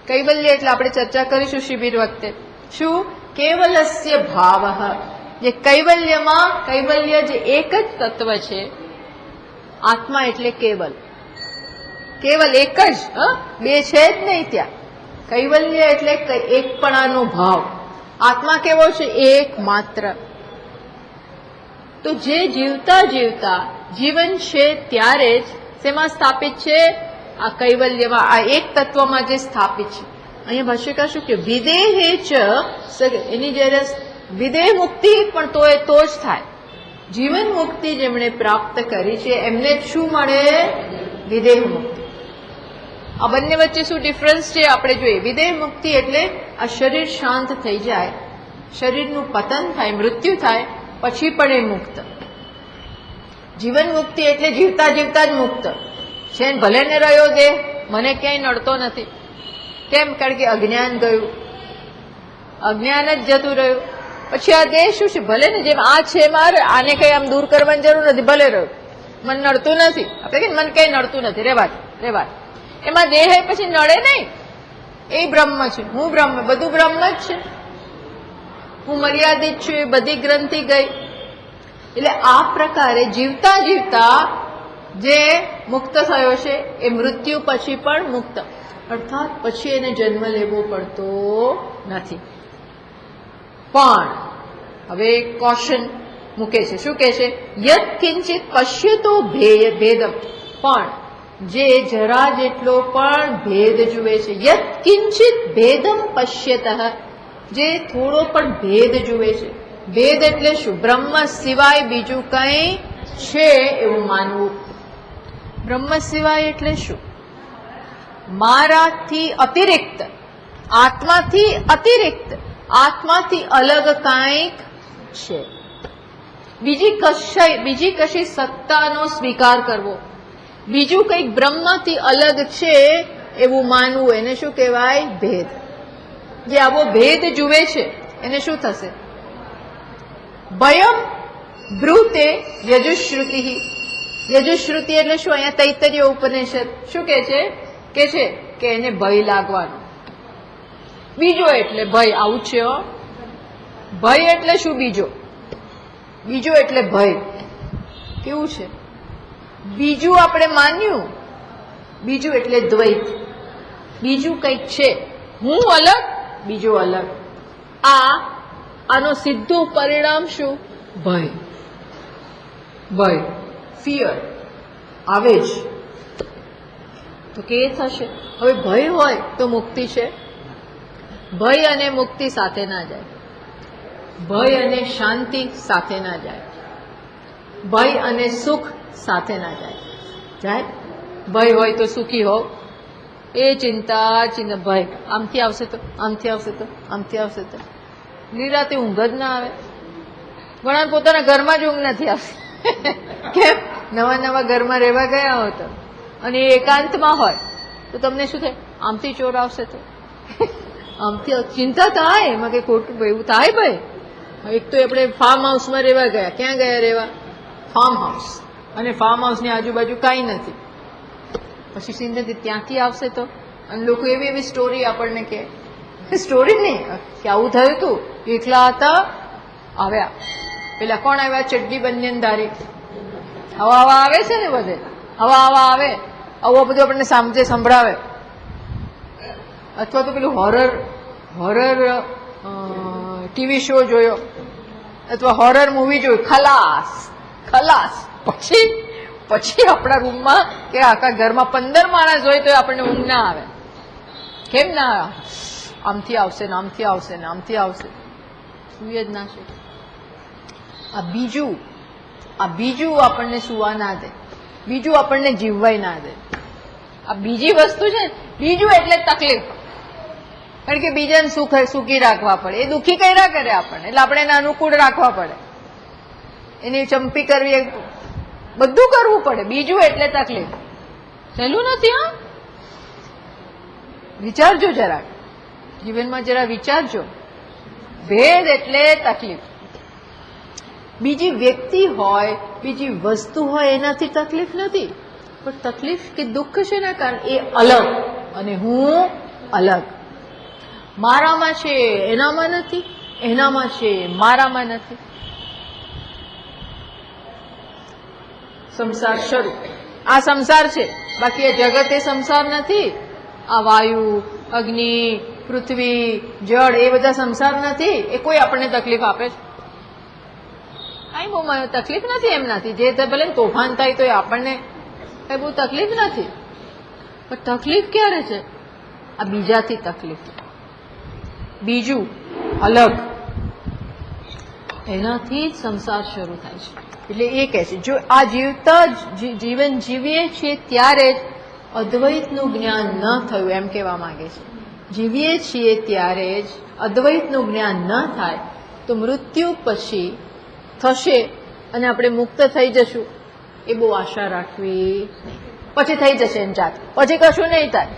કૈવલ્ય એટલે આપણે ચર્ચા કરીશું શિબિર વખતે. શું? કેવલસ્ય ભાવ, જે કૈવલ્યમાં, કૈવલ્ય જે એક જ તત્વ છે, આત્મા એટલે કેવલ, કેવલ એક જ, બે છે જ નહીં ત્યાં. કૈવલ્ય એટલે એકપણાનો ભાવ. આત્મા કેવો છે? એક માત્ર. તો જે જીવતા જીવતા જીવન છે ત્યારે જ શેમાં સ્થાપિત છે? આ કૈવલ્યમાં, આ એક તત્વમાં જે સ્થાપિત છે. અહીંયા ભાષ્યકાર શું કે વિદેહે ચ, એની જયારે વિદેહ મુક્તિ પણ તો જ થાય. જીવન મુક્તિ જેમણે પ્રાપ્ત કરી છે એમને શું મળે? વિદેહ મુક્તિ. આ બંને વચ્ચે શું ડિફરન્સ છે આપણે જોઈએ. વિદેહ મુક્તિ એટલે આ શરીર શાંત થઈ જાય, શરીરનું પતન થાય, મૃત્યુ થાય, પછી પણ એ મુક્ત. જીવન મુક્તિ એટલે જીવતા જીવતા જ મુક્ત છે. ભલે ને રહ્યો દેહ, મને ક્યાંય નડતો નથી. કેમ? કારણ કે અજ્ઞાન ગયું, અજ્ઞાન જ જતું રહ્યું. પછી આ દેહ શું છે? ભલે ને જેમ આ છે મારે, આને કઈ આમ દૂર કરવાની જરૂર નથી, ભલે રહ્યું, મને નડતું નથી. આપણે કહીએ મને કઈ નડતું નથી, રેવા. એમાં દેહ પછી નડે નહીં. એ બ્રહ્મ છે, હું બ્રહ્મ, બધું બ્રહ્મ જ છે. હું મર્યાદિત છું, એ બધી ગ્રંથિ ગઈ. એટલે આ પ્રકારે જીવતા જીવતા જે મુક્ત થયો છે એ મૃત્યુ પછી પણ મુક્ત, અર્થાત પછી એને જન્મ લેવો પડતો નથી. પણ હવે કોશન મૂકે છે. શું કે છે? યત કિંચિત પશ્યતો ભેદમ, પણ જે જરા જેટલો પણ ભેદ જુએ છે. યત કિંચિત ભેદમ પશ્યતઃ, જે થોડો પણ ભેદ જુએ છે. ભેદ એટલે શું? બ્રહ્મ સિવાય બીજું કંઈ છે એવું માનવું. બ્રહ્મ સિવાય એટલે શું? મારાથી અતિરિક્ત, આત્માથી અતિરિક્ત, આત્માથી અલગ કાંઈક છે. બીજી કશી સત્તાનો સ્વીકાર કરવો, બીજું કંઈક બ્રહ્મથી અલગ છે એવું માનવું, એને શું કહેવાય? ભેદ. જે આવો ભેદ જુએ છે એને શું થશે? ભયમ બ્રૂતે યજુશ્રુતિ. યજુશ્રુતિ એટલે શું? અહીંયા તૈત્તરીય ઉપનિષદ શું કે છે કે એને ભય લાગવાનો. બીજો એટલે ભય. આવું છે. ભય એટલે શું? બીજો એટલે ભય. કેવું છે? બીજું આપણે માન્યું, બીજું એટલે દ્વૈત. બીજું કંઈક છે, હું અલગ, બીજો અલગ. આનો સીધું પરિણામ શું? ભય, ફિયર આવે જ. તો કે થશે. હવે ભય હોય તો મુક્તિ છે? ભય અને મુક્તિ સાથે ના જાય. ભય અને શાંતિ સાથે ના જાય. ભય અને સુખ સાથે ના જાય. ભય હોય તો સુખી હોવ, એ ચિંતા ભય આમથી આવશે તો, આમથી આવશે તો, આમથી આવશે તો, નિરાતે ઊંઘ જ ના આવે. ઘણા પોતાના ઘરમાં જ ઊંઘ નથી આવતી. કેમ? નવા ઘરમાં રહેવા ગયા હોય તો, અને એકાંતમાં હોય તો તમને શું થાય? આમથી ચોર આવશે તો, આમથી ચિંતા થાય. એમાં કઈ ખોટું એવું થાય? ભાઈ, એક તો આપણે ફાર્મ હાઉસમાં રહેવા ગયા. ક્યાં ગયા રહેવા? Farm house. અને ફાર્મ હાઉસની આજુબાજુ કાંઈ નથી. પછી સિંધેથી ત્યાંથી આવશે તો, અને લોકો એવી સ્ટોરી આપણને કે, સ્ટોરી નહીં કે આવું થયું હતું, એકલા હતા, આવ્યા પેલા કોણ આવ્યા? ચડ્ડી બનિયાનધારી. હવા આવે છે ને બધે, હવા આવે, આવું બધું આપણને સાંજે સંભળાવે. અથવા તો પેલું હોરર ટીવી શો જોયો, અથવા હોરર મૂવી જોયું, ખલાસ. પછી આપણા રૂમમાં કે આખા ઘરમાં 15 માણસ હોય તો આપણને ઊંઘ ના આવે. કેમ ના આવે? આમથી આવશે ને આમથી આવશે ને આમથી આવશે, સુઈ જ ના છે. આ બીજું આપણને સુવા ના દે, બીજું આપણને જીવવાય ના દે. આ બીજી વસ્તુ છે, બીજું એટલે તકલીફ. કારણ કે બીજાને સુખી રાખવા પડે, એ દુઃખી કર્યા કરે આપણને, એટલે આપણે એને અનુકૂળ રાખવા પડે, એની ચંપી કરવી, બધું કરવું પડે. બીજું એટલે તકલીફ. સહેલું નથી. હા, વિચારજો જરાક, જીવનમાં જરા વિચારજો. ભેદ એટલે તકલીફ. બીજી વ્યક્તિ હોય, બીજી વસ્તુ હોય, એનાથી તકલીફ નથી, પણ તકલીફ કે દુઃખ છે ને, કારણ એ અલગ અને હું અલગ. મારામાં છે એનામાં નથી, એનામાં છે મારામાં નથી. સંસાર શરૂ. આ સંસાર છે, બાકી એ જગત એ સંસાર નથી. આ વાયુ, અગ્નિ, પૃથ્વી, જળ એ બધા સંસાર નથી. એ કોઈ આપણને તકલીફ આપે છે? કઈ બહુ તકલીફ નથી એમનાથી. જે ભલે તોફાન થાય તો આપણને કઈ બહુ તકલીફ નથી. પણ તકલીફ ક્યારે છે? આ બીજાથી તકલીફ, બીજું અલગ, એનાથી જ સંસાર શરૂ થાય છે. એટલે એ કહે છે, જો આ જીવતા જીવન જીવીએ છીએ ત્યારે જ અદ્વૈતનું જ્ઞાન ન થયું, એમ કહેવા માંગે છે. જીવીએ છીએ ત્યારે જ અદ્વૈતનું જ્ઞાન ન થાય તો મૃત્યુ પછી થશે અને આપણે મુક્ત થઈ જશું, એ બહુ આશા રાખવી નહીં. પછી થઈ જશે એમ જાત, પછી કશું નહીં થાય.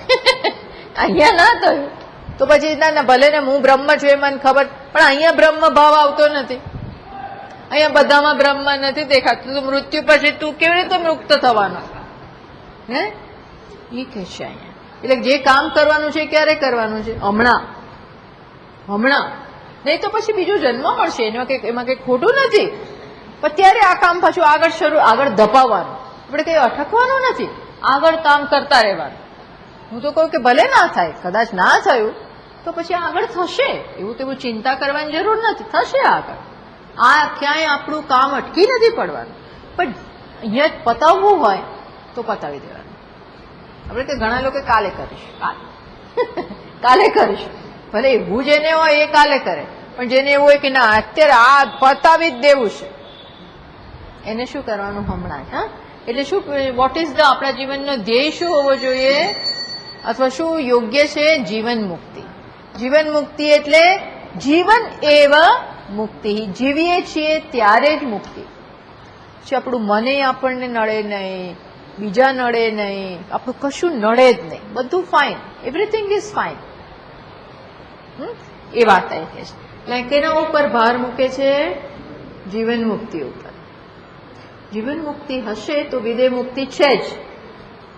અહીંયા ના થયું તો પછી ના, ભલે ને હું બ્રહ્મ છું એ મને ખબર, પણ અહીંયા બ્રહ્મ ભાવ આવતો નથી, અહીંયા બધામાં બ્રહ્મ નથી દેખાતું, તો મૃત્યુ પછી તું કેવી રીતે મુક્ત થવાનો? હે, એ કહે છે અહીંયા. એટલે જે કામ કરવાનું છે ક્યારે કરવાનું છે? હમણાં. હમણાં નહીં તો પછી બીજો જન્મ મળશે, એમાં કઈ ખોટું નથી, પણ ત્યારે આ કામ પાછું આગળ ધપાવવાનું. આપણે કઈ અટકવાનું નથી, આગળ કામ કરતા રહેવાનું. હું તો કહું કે ભલે ના થાય, કદાચ ના થયું તો પછી આગળ થશે, એવું તેવું ચિંતા કરવાની જરૂર નથી, થશે આગળ. આ ક્યાંય આપણું કામ અટકી નથી પડવાનું, પણ અહીંયા પતાવવું હોય તો પતાવી દેવાનું. આપણે કે ઘણા લોકો કાલે કરીશું, કાલે કરીશું, ભલે એવું જેને હોય એ કાલે કરે, પણ જેને એવું હોય કે ના અત્યારે આ પતાવી જ દેવું છે, એને શું કરવાનું? હમણાં. હા, એટલે શું, વોટ ઇઝ ધ, આપણા જીવનનો ધ્યેય શું હોવો જોઈએ, અથવા શું યોગ્ય છે? જીવન મુક્તિ. જીવન મુક્તિ એટલે જીવન એવ મુક્તિ. જીવીએ છીએ ત્યારે જ મુક્તિ છે. આપણું મને આપણને નડે નહીં, બીજા નડે નહીં, આપણું કશું નડે જ નહીં, બધું ફાઇન, એવરીથિંગ ઇઝ ફાઇન. એ વાત એ કે છે. એટલે કેના ઉપર ભાર મૂકે છે? જીવન મુક્તિ ઉપર. જીવન મુક્તિ હશે તો વિદેહ મુક્તિ છે જ.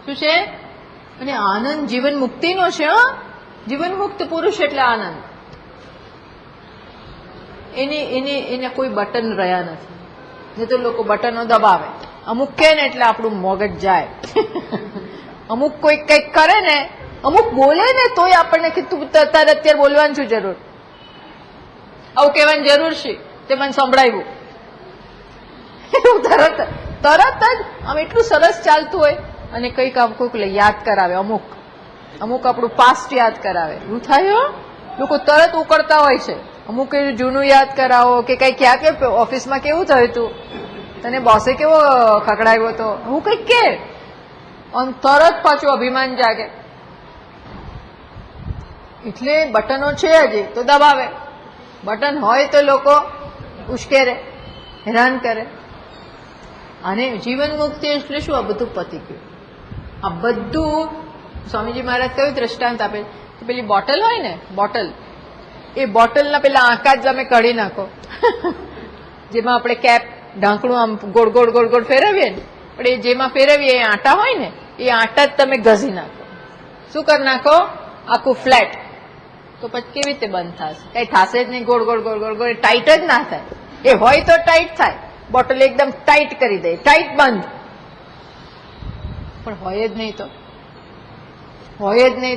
શું છે? અને આનંદ જીવન મુક્તિનો છે. જીવન મુક્ત પુરુષ એટલે આનંદ. એને કોઈ બટન રહ્યા નથી. નહીં તો લોકો બટનો દબાવે, અમુક કહે ને એટલે આપણું મગજ જાય. અમુક કોઈ કંઈક કરે ને, અમુક બોલે ને તોય આપણને કે તું અત્યારે બોલવાની શું જરૂર, આવું કહેવાની જરૂર છે, તે મને સંભળાવ્યું. એવું તરત જ આમ એટલું સરસ ચાલતું હોય અને કંઈક કોઈક યાદ કરાવે, અમુક આપણું પાસ્ટ યાદ કરાવે. એવું થાય, લોકો તરત ઉકળતા હોય છે. અમુક જૂનું યાદ કરાવો કે કઈ ક્યાં કે ઓફિસમાં કેવું થયું હતું, તને બોસે કેવો ખકડાવ્યો હતો, હું કઈક કે તરત પાછું અભિમાન જાગે. એટલે બટનો છે હજી તો દબાવે. બટન હોય તો લોકો ઉશ્કેરે, હેરાન કરે. અને જીવન મુક્તિ એટલે શું? આ બધું પતી ગયું. આ બધું સ્વામીજી મહારાજ કયું દ્રષ્ટાંત આપે કે પેલી બોટલ હોય ને, બોટલ, એ બોટલના પેલા આંકા જ તમે કાઢી નાખો, જેમાં આપણે કેપ ઢાંકણું આમ ગોળ ગોળ ગોળ ગોળ ફેરવીએ ને, પણ એ જેમાં ફેરવીએ એ આંટા હોય ને, એ આંટા જ તમે ઘસી નાખો. શું કરી નાખો? આખું ફ્લેટ. તો પછી કેવી રીતે બંધ થશે? કઈ થશે જ નહીં. ગોળ ગોળ ગોળ ગોળ ગોળ ટાઈટ જ ના થાય. એ હોય તો ટાઈટ થાય, બોટલ એકદમ ટાઈટ કરી દે, ટાઈટ બંધ. પણ હોય જ નહીં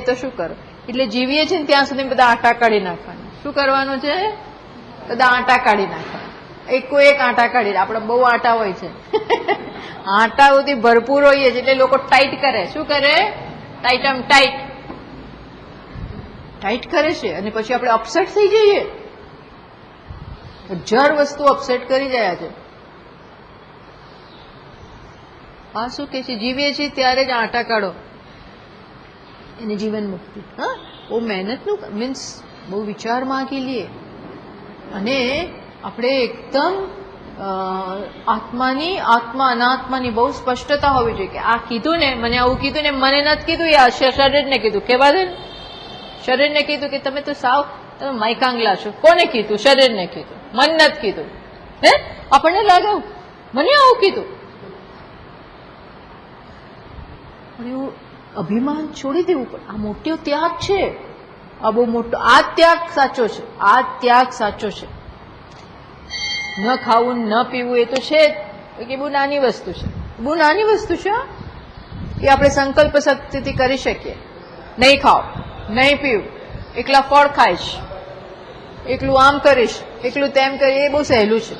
તો શું કરો? એટલે જીવીએ છીએ ત્યાં સુધી બધા આંટા કાઢી નાખવાના. શું કરવાનું છે? બધા આંટા કાઢી નાખવાના. એક આંટા કાઢી. આપણે બહુ આંટા હોય છે, આંટા સુધી ભરપૂર હોઈએ છીએ, એટલે લોકો ટાઈટ કરે. શું કરે? ટાઈટ આમ ટાઈટ કરે છે. અને પછી આપણે અપસેટ થઈ જઈએ. હજાર વસ્તુ અપસેટ કરી જાય છે. આ શું કે છે? જીવીએ છીએ ત્યારે જ આંટા કાઢો. એને જીવન મુક્તિ. હા, બહુ મહેનતનું મીન્સ બહુ વિચાર માંગી લઈએ અને આપણે એકદમ આત્મા અનાત્માની બહુ સ્પષ્ટતા હોવી જોઈએ કે આ કીધું ને, મને આવું કીધું ને, મને નથી કીધું, એ શરીરને કીધું. કેવા દે, શરીરને કીધું કે તમે તો સાવ તમે માયકાંગલા છો. કોને કીધું? શરીરને કીધું, મન નથી કીધું. હે, આપણને લાગે મને આવું કીધું. એવું અભિમાન છોડી દેવું પડે. આ મોટો ત્યાગ છે, આ બહુ મોટો. આ ત્યાગ સાચો છે, આ ત્યાગ સાચો છે. ન ખાવું ન પીવું એ તો છે જ કે બહુ નાની વસ્તુ છે, બહુ નાની વસ્તુ છે. એ આપણે સંકલ્પ શક્તિથી કરી શકીએ. નહીં ખાવ, નહીં પીવું, એકલા ફળ ખાઈશ, એકલું આમ કરીશ, એકલું તેમ કરીશ, એ બહુ સહેલું છે.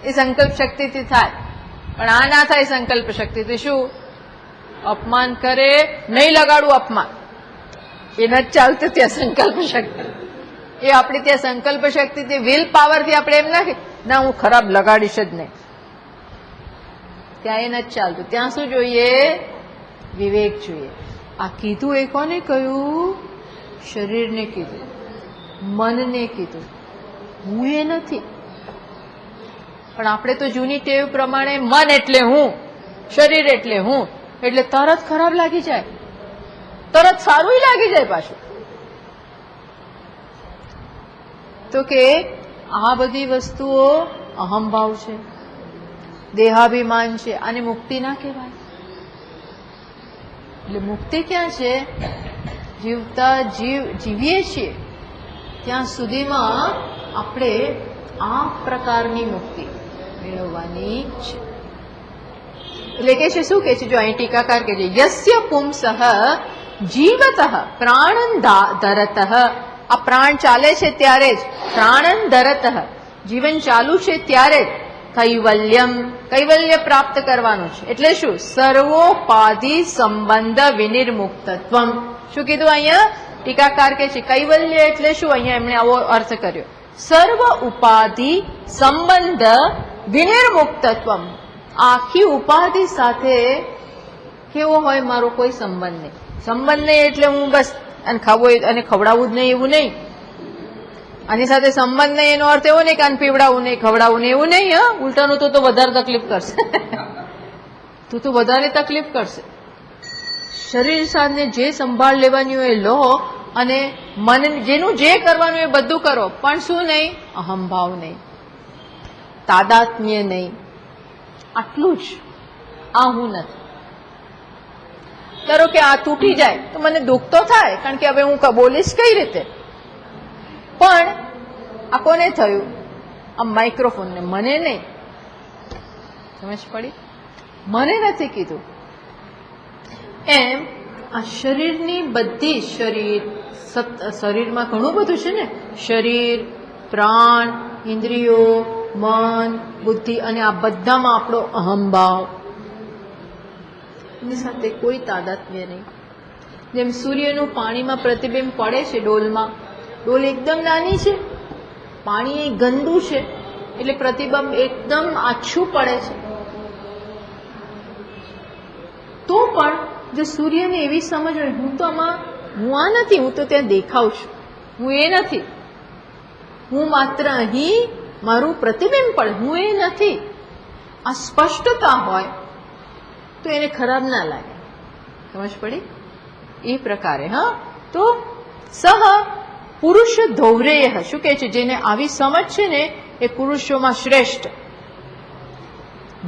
એ સંકલ્પ શક્તિથી થાય. પણ આ ના થાય સંકલ્પ શક્તિથી. શું? અપમાન કરે, નહીં લગાડવું અપમાન, એ નથી ચાલતું ત્યાં સંકલ્પ શક્તિ. એ આપણે ત્યાં સંકલ્પ શક્તિથી, વિલ પાવરથી આપણે એમ ના હું ખરાબ લગાડીશ જ નહીં, ત્યાં એ નથી ચાલતું. ત્યાં શું જોઈએ? વિવેક જોઈએ. આ કીધું એ કોને કહ્યું? શરીરને કીધું, મનને કીધું, હું એ નથી. પણ આપણે તો જૂની ટેવ પ્રમાણે મન એટલે હું, શરીર એટલે હું, એટલે તરત ખરાબ લાગી જાય, તરત સારું લાગી જાય પાછું. તો કે આ બધી વસ્તુઓ અહંભાવ છે, દેહાભિમાન છે. આને મુક્તિ ના કહેવાય. એટલે મુક્તિ ક્યાં છે? જીવતા જીવીએ છીએ ત્યાં સુધીમાં આપણે આ પ્રકારની મુક્તિ મેળવવાની છે. એટલે કે છે, શું કે છે? જો અહીં ટીકાકાર કે છે, યસ્ય પુંસઃ જીવતઃ પ્રાણન ધરતઃ. આ પ્રાણ ચાલે છે ત્યારે જ, પ્રાણન ધરતઃ, જીવન ચાલુ છે ત્યારે જ કૈવલ્ય પ્રાપ્ત કરવાનું છે. એટલે શું? સર્વોપાધિ સંબંધ વિનિર્મુક્તત્વમ. શું કીધું અહીંયા? ટીકાકાર કે છે કૈવલ્ય એટલે શું? અહીંયા એમણે આવો અર્થ કર્યો, સર્વ ઉપાધિ સંબંધ વિનિર્મુક્તત્વમ. આખી ઉપાધિ સાથે કેવો હોય? મારો કોઈ સંબંધ નહીં. સંબંધ નહીં એટલે હું બસ અને ખાવું અને ખવડાવવું જ નહીં એવું નહીં. આની સાથે સંબંધ નહીં એનો અર્થ એવો નહીં કે આને પીવડાવવું નહીં, ખવડાવવું નહીં એવું નહીં. હા, ઉલટાનું તો વધારે તકલીફ કરશે, તો વધારે તકલીફ કરશે. શરીર સાથે જે સંભાળ લેવાની હોય લો, અને મન જેનું જે કરવાનું એ બધું કરો, પણ શું નહીં? અહંભાવ નહીં, તાદાત્મ્ય નહીં. આટલું જ. આ હું નથી. ધારો કે આ તૂટી જાય તો મને દુઃખ તો થાય, કારણ કે હવે હું બોલીશ કઈ રીતે. પણ આ કોને થયું? આ માઇક્રોફોનને, મને નહીં. સમજ પડી? મને નથી કીધું. એમ આ શરીરની બધી, શરીરમાં ઘણું બધું છે ને, શરીર, પ્રાણ, ઇન્દ્રિયો, મન, બુદ્ધિ, અને આ બધામાં આપણો અહંભાવ, એની સાથે કોઈ તાદાત્મ્ય નહીં. જેમ સૂર્યનું પાણીમાં પ્રતિબિંબ પડે છે ડોલમાં, ડોલ એકદમ નાની છે, પાણી ગંદુ છે, એટલે પ્રતિબિંબ એકદમ આછું પડે છે. તો પણ જો સૂર્યને એવી સમજ હોય, હું તો આમાં, હું આ નથી, હું તો ત્યાં દેખાવ છું, હું એ નથી, હું માત્ર અહીં મારું પ્રતિબિંબ પડે, હું એ નથી, આ સ્પષ્ટતા હોય તો એને ખરાબ ના લાગે. સમજ પડી? એ પ્રકારે. હા, તો સહ પુરુષ ધૌરેય. શું કહે છે? જેને આવી સમજ છે ને એ પુરુષોમાં શ્રેષ્ઠ,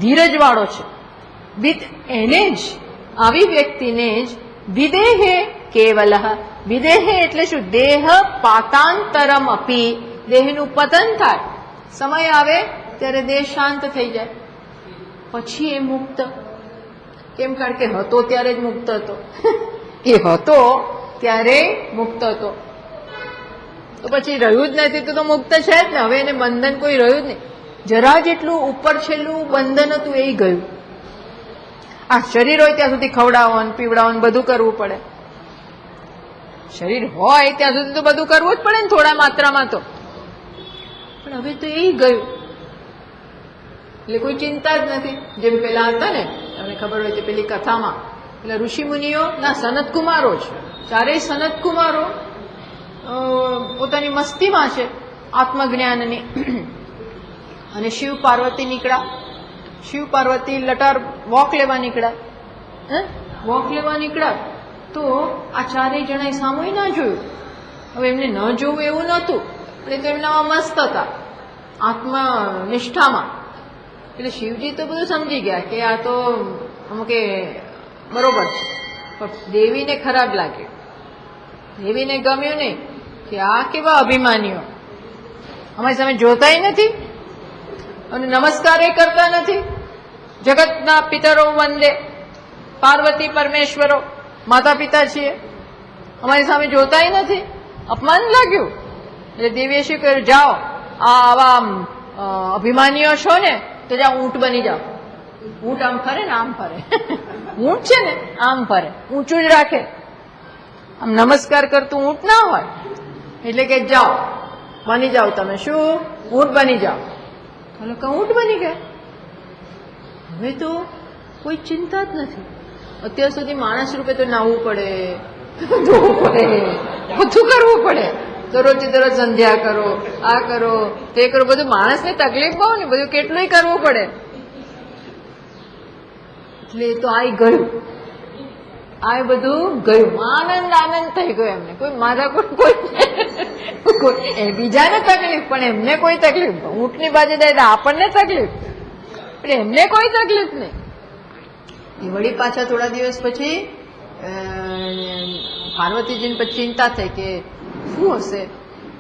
ધીરજવાળો છે. વિદ, એને જ, આવી વ્યક્તિને જ વિદેહે કેવલઃ. વિદેહે એટલે શું? દેહ પાતાંતરમ અપી. દેહનું પતન થાય, સમય આવે ત્યારે દેહ શાંત થઈ જાય, પછી એ મુક્ત. કેમ? કારણ કે હતો ત્યારે જ મુક્ત હતો. એ હતો ત્યારે મુક્ત હતો, તો પછી રહ્યું જ નથી તો મુક્ત છે જ ને. હવે એને બંધન કોઈ રહ્યું જ નહીં. જરા જેટલું ઉપર છેલ્લું બંધન હતું એ ગયું. આ શરીર હોય ત્યાં સુધી ખવડાવવાનું, પીવડાવવાનું બધું કરવું પડે. શરીર હોય ત્યાં સુધી તો બધું કરવું જ પડે ને, થોડા માત્રામાં તો. પણ હવે તો એ ગયું, એટલે કોઈ ચિંતા જ નથી. જેમ પેલા હતા ને, તમને ખબર હોય તો પેલી કથામાં એટલે ઋષિ મુનિઓ ના સનત કુમારો છે, ચારેય સનત કુમારો પોતાની મસ્તીમાં છે આત્મજ્ઞાનની. અને શિવ પાર્વતી નીકળ્યા. શિવ પાર્વતી લટાર વોક લેવા નીકળ્યા. વોક લેવા નીકળ્યા તો આ ચારેય જણાએ સામું ના જોયું. હવે એમને ન જોવું એવું નહોતું, એટલે તો એમનામાં મસ્ત હતા આત્મનિષ્ઠામાં. એટલે શિવજી તો બધું સમજી ગયા કે આ તો અમુકે બરોબર છે, પણ દેવીને ખરાબ લાગ્યું. દેવીને ગમ્યું નહીં કે આ કેવા અભિમાનીઓ, અમારી સામે જોતાય નથી અને નમસ્કાર એ કરતા નથી. જગતના પિતરો વંદે, પાર્વતી પરમેશ્વરો માતા પિતા છીએ, અમારી સામે જોતાય નથી, અપમાન લાગ્યું. એટલે દેવીએ શું કર્યું, જાઓ આવા અભિમાનીઓ છો ને તો જાઓ ઊંટ બની જાઓ. ઊંટ આમ ફરે ને આમ ફરે, ઊંટ છે ને આમ ફરે, ઊંચું જ રાખે, આમ નમસ્કાર કરતું ઊંટ ના હોય. એટલે કે જાઓ બની જાઓ, તમે શું ઊંટ બની જાઓ. લોકો ઊંટ બની ગયા. હવે તો કોઈ ચિંતા જ નથી. અત્યાર સુધી માણસ રૂપે તો નાહવું પડે, ધોવું પડે, બધું કરવું પડે. દરરોજ દરરોજ સંધ્યા કરો, આ કરો, તે કરો, બધું માણસને તકલીફ બહુ ને, બધું કેટલું કરવું પડે. એટલે તો આ ગયું, આ બધું ગયું. આનંદ આનંદ થઈ ગયો એમને. કોઈ મારા કોઈ બીજાને તકલીફ, પણ એમને કોઈ તકલીફ. ઊંટની બાજુ જાય તો આપણને તકલીફ, પણ એમને કોઈ તકલીફ નહીં. વળી પાછા થોડા દિવસ પછી પાર્વતીજીને પછી ચિંતા થઈ કે શું હશે.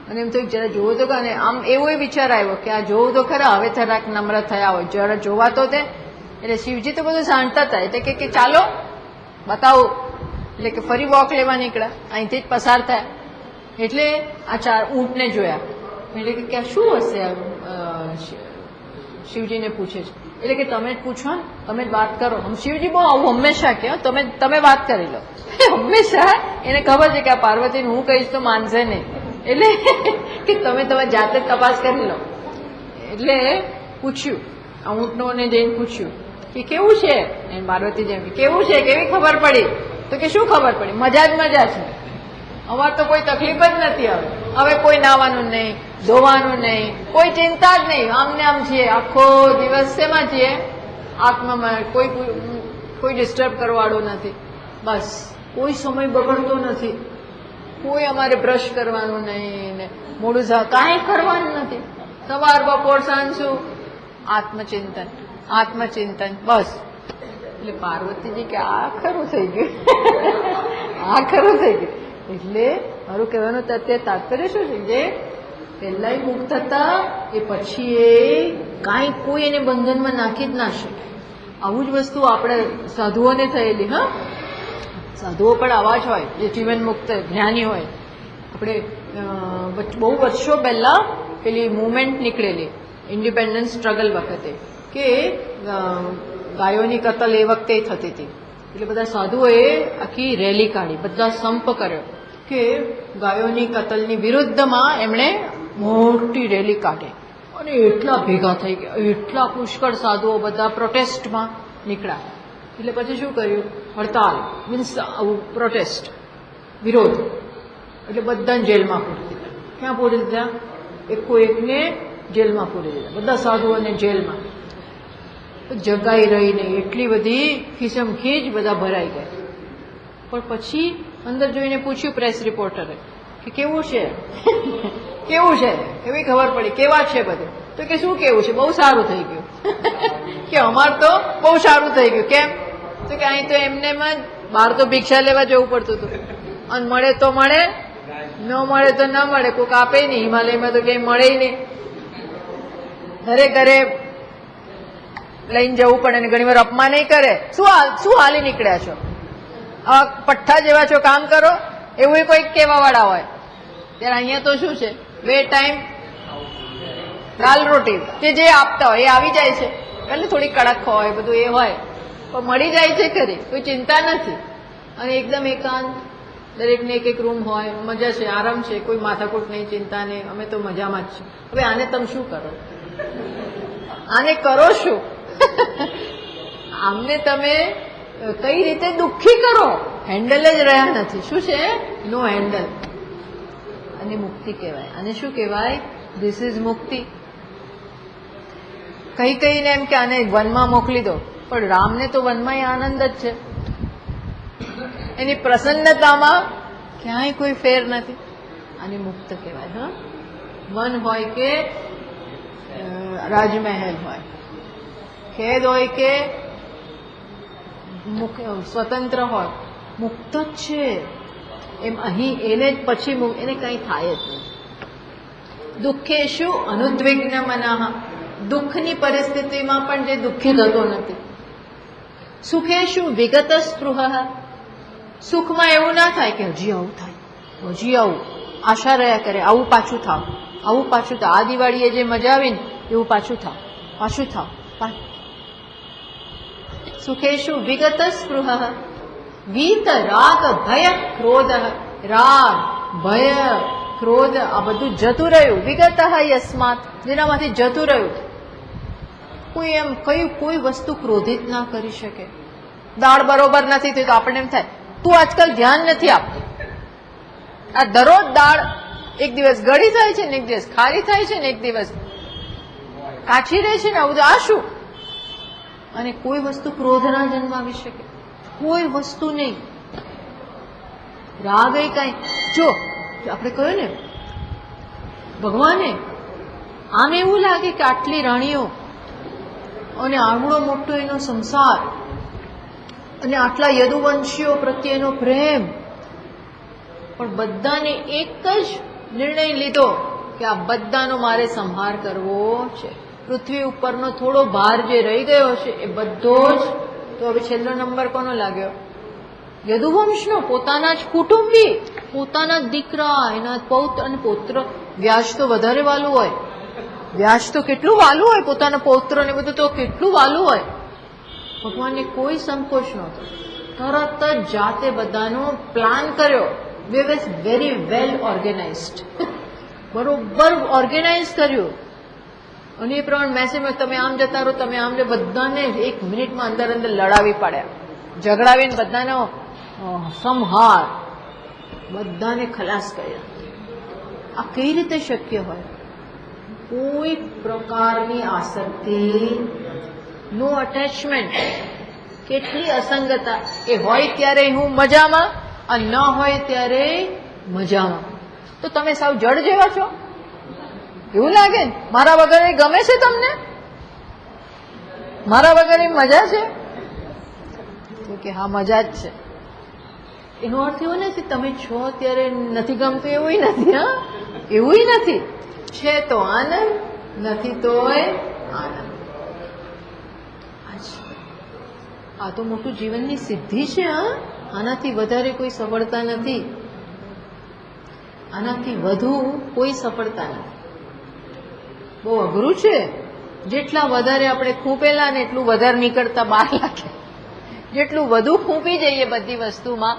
અને એમ થયું જરા જોવો તો, અને આમ એવો વિચાર આવ્યો કે આ જોવું તો ખરા, હવે થોડાક નમ્ર થયા હોય, જરા જોવા તો તે. એટલે શિવજી તો બધું જાણતા હતા, એટલે કે ચાલો બતાવો. એટલે કે ફરી વોક લેવા નીકળ્યા, અહીંથી જ પસાર થયા. એટલે આ ચાર ઊંટને જોયા. એટલે કે શું હશે, શિવજીને પૂછે છે. એટલે કે તમે જ પૂછો ને, તમે જ વાત કરો. શિવજી બહુ આવું હંમેશા કહે, તમે વાત કરી લો. હંમેશા એને ખબર છે કે આ પાર્વતીને હું કહીશ તો માનશે નહીં, એટલે કે તમે જાતે તપાસ કરી લો. એટલે પૂછ્યું, આ ઊંટનોને જઈને પૂછ્યું કે કેવું છે. પાર્વતી જેમ કેવું છે, કેવી ખબર પડી? તો કે શું ખબર પડી, મજા જ મજા છે, અમારે તો કોઈ તકલીફ જ નથી. હવે કોઈ નાવાનું નહીં, ધોવાનું નહીં, કોઈ ચિંતા જ નહીં, આમને આમ છીએ આખો દિવસ. શેમાં છીએ? આત્મામાં. કોઈ ડિસ્ટર્બ કરવાવાળું નથી, બસ. કોઈ સમય બગડતો નથી, કોઈ અમારે બ્રશ કરવાનું નહીં ને મોડું કાંઈ કરવાનું નથી. સવાર બપોર સાંજ શું આત્મચિંતન, આત્મચિંતન, બસ. એટલે પાર્વતીજી કે આ ખરું થઈ ગયું, આ ખરું થઈ ગયું. એટલે મારું કહેવાનું તાત્પર્ય શું છે, જે પહેલા મુક્ત હતા એ પછી એ કાંઈ કોઈ એને બંધનમાં નાખી જ ના શકે. આવું જ વસ્તુ આપણે સાધુઓને થયેલી. હા, સાધુઓ પણ આવા જ હોય જે જીવન મુક્ત જ્ઞાની હોય. આપણે બહુ વર્ષો પહેલા પેલી મુવમેન્ટ નીકળેલી ઇન્ડિપેન્ડન્સ સ્ટ્રગલ વખતે, કે ગાયોની કતલ એ વખતે થતી હતી. એટલે બધા સાધુઓએ આખી રેલી કાઢી, બધા સંપ કર્યો કે ગાયોની કતલની વિરુદ્ધમાં એમણે મોટી રેલી કાઢી. અને એટલા ભેગા થઈ ગયા, એટલા પુષ્કળ સાધુઓ બધા પ્રોટેસ્ટમાં નીકળ્યા. એટલે પછી શું કર્યું, હડતાલ, મીન્સ પ્રોટેસ્ટ, વિરોધ. એટલે બધાને જેલમાં પૂરી દીધા. ક્યાં પૂરી દીધા? એકને જેલમાં પૂરી દીધા, બધા સાધુઓને જેલમાં. જગાઈ રહી નહીં, એટલી બધી ખીચમખીચ બધા ભરાઈ ગયા. પણ પછી અંદર જોઈને પૂછ્યું પ્રેસ રિપોર્ટરે કે કેવું છે, કેવું છે, એવી ખબર પડી કેવા છે બધે. તો કે શું કેવું છે, બહુ સારું થઈ ગયું. કે અમાર તો બહુ સારું થઈ ગયું. કેમ? તો કે અહીં તો એમને બહાર તો ભિક્ષા લેવા જવું પડતું હતું, અને મળે તો મળે, ન મળે તો ન મળે, કોઈક આપે નહીં. હિમાલયમાં તો કઈ મળે નહીં, ઘરે ઘરે લઈને જવું પડે, ને ઘણી વાર અપમાન કરે. શું હાલી નીકળ્યા છો, પઠ્ઠા જેવા છો, કામ કરો, એવું કોઈ કહેવા વાળા હોય. ત્યારે અહીંયા તો શું છે, 2 ટાઈમ દાલ રોટી, કે જે આપતા હોય એ આવી જાય છે. એટલે થોડી કડક હોય, બધું એ હોય, પણ મળી જાય છે ખરી, કોઈ ચિંતા નથી. અને એકદમ એકાંત, દરેકને એક રૂમ હોય, મજા છે, આરામ છે, કોઈ માથાકૂટ નહીં, ચિંતા નહીં. અમે તો મજામાં જ છીએ. હવે આને તમે શું કરો, આને કરો શું? આમને તમે કઈ રીતે દુઃખી કરો, હેન્ડલ જ રહ્યા નથી. શું છે? નો હેન્ડલ. અને મુક્તિ કહેવાય. અને શું કહેવાય? ધીસ ઇઝ મુક્તિ. કઈ કઈને એમ કે આને વનમાં મોકલી દો, પણ રામને તો વનમાં આનંદ જ છે, એની પ્રસન્નતામાં ક્યાંય કોઈ ફેર નથી. આને મુક્ત કહેવાય. હા, વન હોય કે રાજમહેલ હોય, ખેદ હોય કે સ્વતંત્ર હોય, મુક્ત જ છે. એમ અહીં એને જ પછી એને કઈ થાય જ નહીં. દુઃખેશુ અનુદ્વિગ્ન મનઃ, દુઃખની પરિસ્થિતિમાં પણ જે દુઃખી થતો નથી. સુખેશુ વિગત સ્પૃહ, સુખમાં એવું ના થાય કે હજી આવું થાય, હજી આવું, આશા રહ્યા કરે, આવું પાછું થાવ, આવું પાછું થાવ. આ દિવાળીએ જે મજા આવી ને એવું પાછું થાવ, પાછું થાવ. સુખેશુ વિગત સ્પૃહ, વીત રાગ ભય ક્રોધ, રાગ ભય ક્રોધ આ બધું જતું રહ્યું. વિગત યસ્માત, જેનામાંથી જતું રહ્યું. કોઈ એમ કયું કોઈ વસ્તુ ક્રોધિત ના કરી શકે. દાળ બરોબર નથી થઈ તો આપણને એમ થાય તું આજકાલ ધ્યાન નથી આપતું. આ દરરોજ દાળ એક દિવસ ગળી થાય છે ને એક દિવસ ખારી થાય છે ને એક દિવસ કાચી રહે છે ને આવું આ શું? અને કોઈ વસ્તુ ક્રોધ ના જન્માવી શકે, કોઈ વસ્તુ નહીં. રાગ એ કઈ જો આપણે કહ્યું ને ભગવાને આમ એવું લાગે કે આટલી રાણીઓ અને આવડો મોટો એનો સંસાર અને આટલા યદુવંશીઓ પ્રત્યેનો પ્રેમ, પણ બધાને એક જ નિર્ણય લીધો કે આ બધાનો મારે સંહાર કરવો છે. પૃથ્વી ઉપરનો થોડો ભાર જે રહી ગયો છે એ બધો જ. તો હવે છેલ્લો નંબર કોનો લાગ્યો? યદુવંશનો. પોતાના જ કુટુંબી, પોતાના જ દીકરા, એના પૌત્ર અને પૌત્ર. વ્યાસ તો વધારે વાલું હોય, વ્યાસ તો કેટલું વાલું હોય, પોતાના પૌત્ર ને બધું તો કેટલું વાલું હોય. ભગવાનને કોઈ સંકોચ નહોતો, તરત જ જાતે બધાનો પ્લાન કર્યો. Way was very well organised, બરોબર ઓર્ગેનાઇઝ કર્યું. અને એ પ્રમાણે મેસેજ તમે આમ જતા રહો, તમે આમ જો, બધાને એક મિનિટમાં અંદર અંદર લડાવી પાડ્યા, ઝઘડાવીને બધાનો સંહાર, બધાને ખલાસ કર્યા. આ કઈ રીતે શક્ય હોય? કોઈ પ્રકારની આસક્તિ, નો અટેચમેન્ટ. કેટલી અસંગતા. એ હોય ત્યારે હું મજામાં અને ન હોય ત્યારે મજામાં. તો તમે સાવ જડ જેવા છો એવું લાગે ને? મારા વગર ગમે છે તમને? મારા વગર મજા છે? તો કે હા મજા જ છે. એનો અર્થ એવો નથી તમે છો ત્યારે નથી ગમતું, એવું નથી. હા, એવું નથી. છે તો આનંદ, નથી તો આનંદ. આ તો મોટું જીવનની સિદ્ધિ છે. હા, આનાથી વધારે કોઈ સફળતા નથી, આનાથી વધુ કોઈ સફળતા નથી. બહુ અઘરું છે. જેટલા વધારે આપણે ખૂંપેલા ને એટલું વધારે નીકળતા બહાર લાગે. જેટલું વધુ ખૂંપી જઈએ બધી વસ્તુમાં,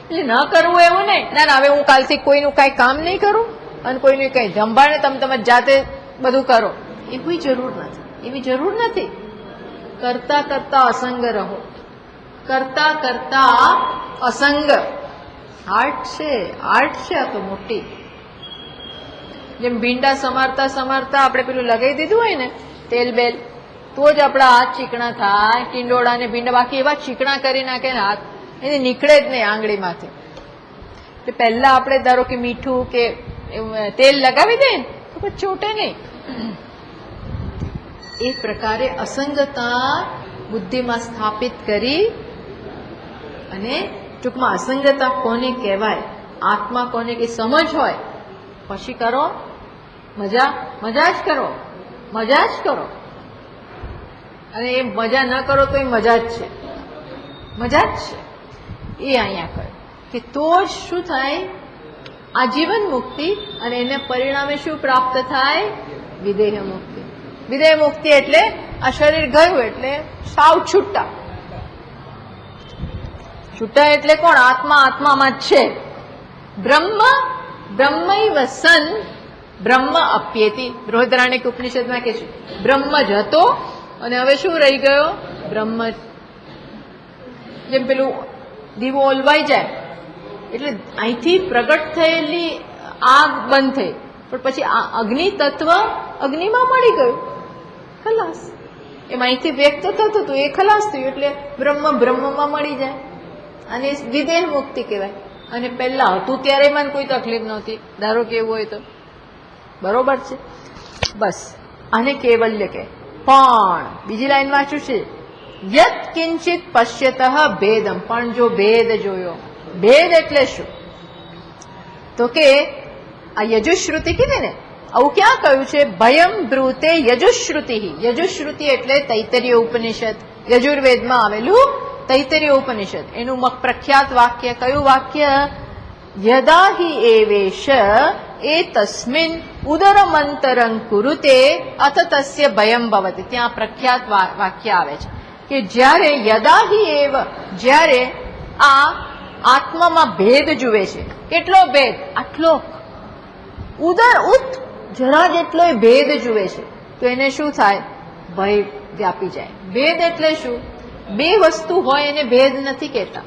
એટલે ન કરવું એવું નહીં. ના હવે હું કાલથી કોઈનું કઈ કામ નહીં કરું અને કોઈનું કઈ જંભાને તમે જાતે બધું કરો, એવી જરૂર નથી. એવી જરૂર નથી. કરતા કરતા અસંગ રહો, કરતા કરતા અસંગ. આર્ટ છે, આર્ટ છે આ તો મોટી. જેમ ભીંડા સમારતા સમારતા આપણે પેલું લગાવી દીધું હોય ને તેલ બેલ, તો જ આપણા હાથ ચીકણા થાય. ટીંડોળા ને ભીંડા બાકી એવા ચીકણા કરી નાખે ને હાથ, એને નીકળે જ નહીં આંગળીમાંથી. એટલે પહેલા આપણે ધારો કે મીઠું કે તેલ લગાવી દે ને તો પછી ચોટે નહીં. એ પ્રકારે અસંગતા બુદ્ધિમાં સ્થાપિત કરી, અને ટૂંકમાં અસંગતા કોને કહેવાય, આત્મા કોને કે સમજ હોય, પછી કરો મજા. મજા જ કરો, મજા જ કરો. અને એ મજા ન કરો તો એ મજા જ છે, મજા જ છે. એ અહીંયા કહ્યું કે તો જ શું થાય? આજીવન મુક્તિ. અને એને પરિણામે શું પ્રાપ્ત થાય? વિદેહ મુક્તિ. વિદેહ મુક્તિ એટલે આ શરીર ગયું એટલે સાવ છૂટા. છૂટા એટલે કોણ? આત્મા આત્મામાં જ છે. બ્રહ્મ બ્રહ્મૈવ સન બ્રહ્મ અપ્યેતિ. બૃહદારણ્યક ઉપનિષદમાં કે છે બ્રહ્મ જ હતો અને હવે શું રહી ગયો? બ્રહ્મ. જેમ પેલું દીવો ઓલવાઈ જાય એટલે અહીંથી પ્રગટ થયેલી આગ બંધ થઈ, પણ પછી આ અગ્નિ તત્વ અગ્નિમાં મળી ગયું, ખલાસ. એમ અહીંથી વ્યક્ત થતું હતું એ ખલાસ થયું એટલે બ્રહ્મ બ્રહ્મમાં મળી જાય, અને વિદેહ મુક્તિ કહેવાય. અને પહેલા હતું ત્યારે મને કોઈ તકલીફ નહોતી, ધારો કે એવું હોય તો બરોબર છે. બસ આને કૈવલ્ય કે. પણ બીજી લાઈન વાંચ્યું છે, યત કિંચિત પશ્યતઃ ભેદમ, પણ જો ભેદ જોયો. ભેદ એટલે શું? તો કે આ યજુશ્રુતિ કીધી ને, આવું ક્યાં કહ્યું છે? ભયમ બ્રૂતે યજુશ્રુતિ. યજુશ્રુતિ એટલે તૈતરીય ઉપનિષદ, યજુર્વેદમાં આવેલું તૈતરીય ઉપનિષદ. એનું પ્રખ્યાત વાક્ય કયું વાક્ય? યદા હિ એવેશ એ તસ્મિન ઉદરમંતરં કુરુતે અથ તસ્ય ભયમ ભવતિ. ત્યાં પ્રખ્યાત વાક્ય આવે છે કે જ્યારે યદા હિ એવ, જ્યારે આ આત્મામાં ભેદ જુએ છે. કેટલો ભેદ? આટલો. ઉદર ઉત જરા જેટલો ભેદ જુએ છે તો એને શું થાય? ભય વ્યાપી જાય. ભેદ એટલે શું? બે વસ્તુ હોય એને ભેદ નથી કહેતા,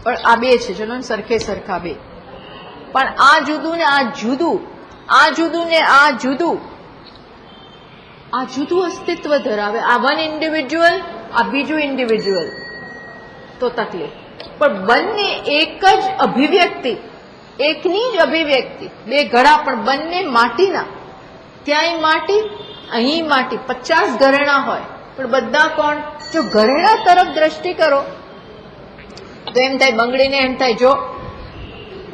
પણ આ બે છે, ચલો સરખે સરખા બે, પણ આ જુદું ને આ જુદું, આ જુદું ને આ જુદું, આ જુદું અસ્તિત્વ ધરાવે. આ વન ઇન્ડિવિજ્યુઅલ, આ બીજું ઇન્ડિવિજ્યુઅલ, તો તકલીફ. પણ બંને એક જ અભિવ્યક્તિ, એકની જ અભિવ્યક્તિ, બે ઘડા પણ બંને માટીના. ત્યાંય માટી, અહીં માટી. 50 ઘરેણા હોય પણ બધા કોણ? જો ઘરેણા તરફ દ્રષ્ટિ કરો તો એમ થાય, બંગડીને એમ થાય જો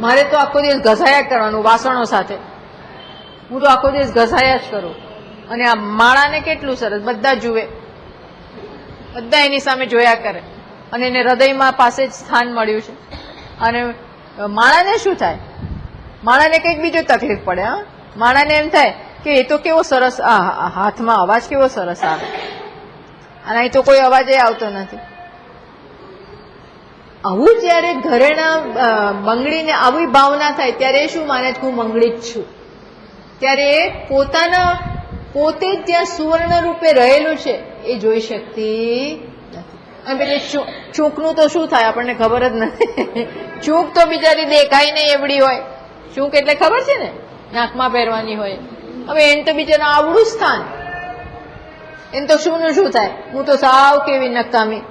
મારે તો આખો દિવસ ઘસાયા કરવાનું વાસણો સાથે, હું તો આખો દિવસ ઘસાયા જ કરું. અને આ માળાને કેટલું સરસ, બધા જુએ, બધા એની સામે જોયા કરે, અને એને હૃદયમાં પાસે જ સ્થાન મળ્યું છે. અને માળાને શું થાય? માળાને કંઈક બીજો તકલીફ પડે. હા, માળાને એમ થાય કે એ તો કેવો સરસ, આ હાથમાં અવાજ કેવો સરસ આવે, અને અહીં તો કોઈ અવાજ આવતો નથી. આવું જયારે ઘરેણા બંગડીને આવી ભાવના થાય ત્યારે શું માને છે? હું બંગડી જ છું. ત્યારે પોતાના પોતે જ ત્યાં સુવર્ણ રૂપે રહેલું છે એ જોઈ શકતી નથી. અને પેલી ચૂંકનું તો શું થાય આપણને ખબર જ નથી. ચૂંક તો બિચારી દેખાય નહીં એવડી હોય. ચૂંક એટલે ખબર છે ને, નાકમાં પહેરવાની હોય. હવે એને તો બિચારા આવડું સ્થાન, એને તો શું નું શું થાય? હું તો સાવ કેવી નકામી,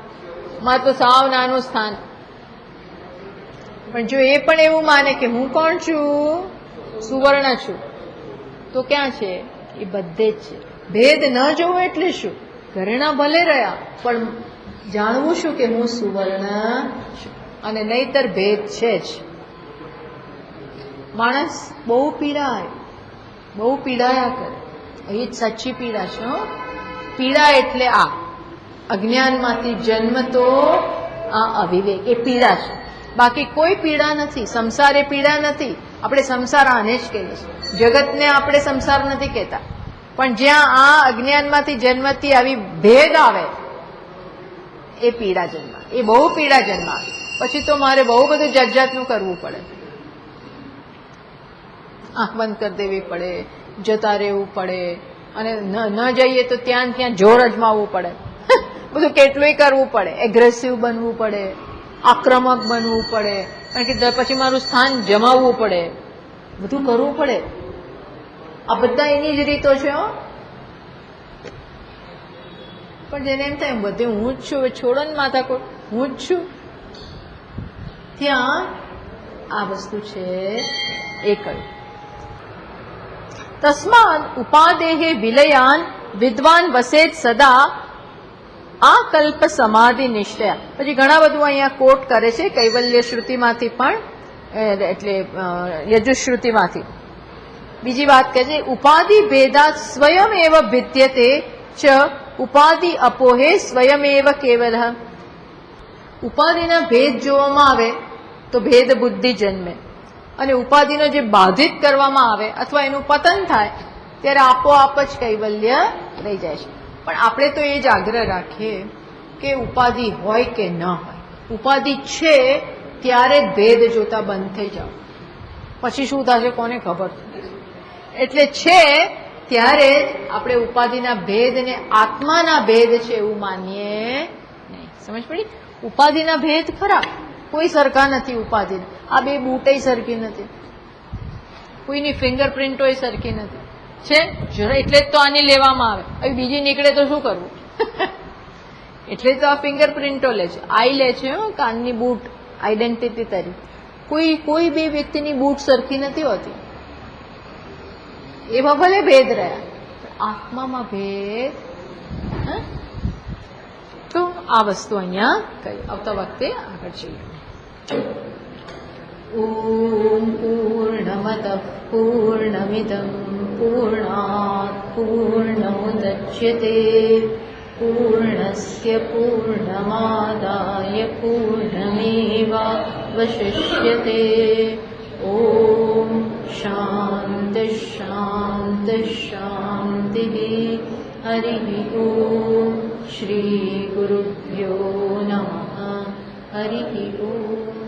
મારે તો સાવ નાનું સ્થાન. પણ જો એ પણ એવું માને કે હું કોણ છું? સુવર્ણ છું, તો ક્યાં છે? એ બધે જ છે. ભેદ ન જોવો એટલે શું? ઘરેણા ભલે રહ્યા પણ જાણવું શું કે હું સુવર્ણ છું, અને નહીતર ભેદ છે જ. માણસ બહુ પીડાય, બહુ પીડાયા કરે. એ જ સાચી પીડા છે. પીડા એટલે આ અજ્ઞાનમાંથી જન્મતો આ અવિવેક, એ પીડા છે. બાકી કોઈ પીડા નથી. સંસાર એ પીડા નથી. આપણે સંસાર આને જ કહીએ છીએ. જગતને આપણે સંસાર નથી કહેતા. પણ જ્યાં આ અજ્ઞાનમાંથી જન્મથી આવી ભેદ આવે એ પીડા જન્મ, એ બહુ પીડા જન્માવે. પછી તો મારે બહુ બધું જાત જાતનું કરવું પડે. આંખ બંધ કરી દેવી પડે, જતા રહેવું પડે, અને ન જઈએ તો ત્યાં જોર અજમાવવું પડે. બધું કેટલુંય કરવું પડે. એગ્રેસિવ બનવું પડે, આક્રમક બનવું પડે, કારણ કે પછી મારું સ્થાન જમાવવું પડે, બધું કરવું પડે. આ બધા એની જ રીતો છે. પણ જેને એમ થાય બધે હું જ છું, છોડો ને માથાકૂટ, હું જ છું, ત્યાં આ વસ્તુ છે એ કહ્યું. તસ્માદ ઉપાદેહે વિલયાન વિદ્વાન વસેત સદા આ કલ્પ સમાધિ નિશ્ચય. પછી ઘણા બધું અહીંયા કોટ કરે છે કૈવલ્ય શ્રુતિમાંથી પણ, એટલે યજુશ્રુતિમાંથી. બીજી વાત કહે છે, ઉપાધિ ભેદાત સ્વયં એવ ભિદ્યતે ચ ઉપાધિ અપોહે સ્વયં એવ કેવલ. ઉપાધિના ભેદ જોવામાં આવે તો ભેદ બુદ્ધિ જન્મે, અને ઉપાધિનો જે બાધિત કરવામાં આવે અથવા એનું પતન થાય ત્યારે આપોઆપ જ કૈવલ્ય રહી જાય છે. પણ આપણે તો એ જ આગ્રહ રાખીએ કે ઉપાધિ હોય કે ન હોય, ઉપાધિ છે ત્યારે જ ભેદ જોતા બંધ થઈ જાઓ. પછી શું થશે કોને ખબર. એટલે છે ત્યારે જ આપણે ઉપાધિના ભેદને આત્માના ભેદ છે એવું માનીએ નહીં. સમજ પડી? ઉપાધિના ભેદ ખરા, કોઈ સરખા નથી ઉપાધિ. આ બે બૂટય સરખી નથી, કોઈની ફિંગરપ્રિન્ટોય સરખી નથી છે જરા, એટલે જ તો આની લેવામાં આવે. હવે બીજી નીકળે તો શું કરવું? એટલે તો આ ફિંગરપ્રિન્ટો લે છે, આઈ લે છે કાનની બૂટ આઈડેન્ટિટી તરીકે. કોઈ બે વ્યક્તિની બૂટ સરખી નથી હોતી. એવા ભલે ભેદ રહ્યા, આત્મામાં ભેદ. તો આ વસ્તુ અહીંયા કહી, આવતા વખતે આગળ જઈએ. ઓમ પૂર્ણમદ પૂર્ણમિદં પૂર્ણાત પૂર્ણમુદચ્યતે પૂર્ણસ્ય પૂર્ણમાદાય પૂર્ણમેવાવશિષ્યતે. ઓમ શાંતિ શાંતિ શાંતિ. હરિ ઓમ. શ્રી ગુરુભ્યો નમઃ. હરિ ઓમ.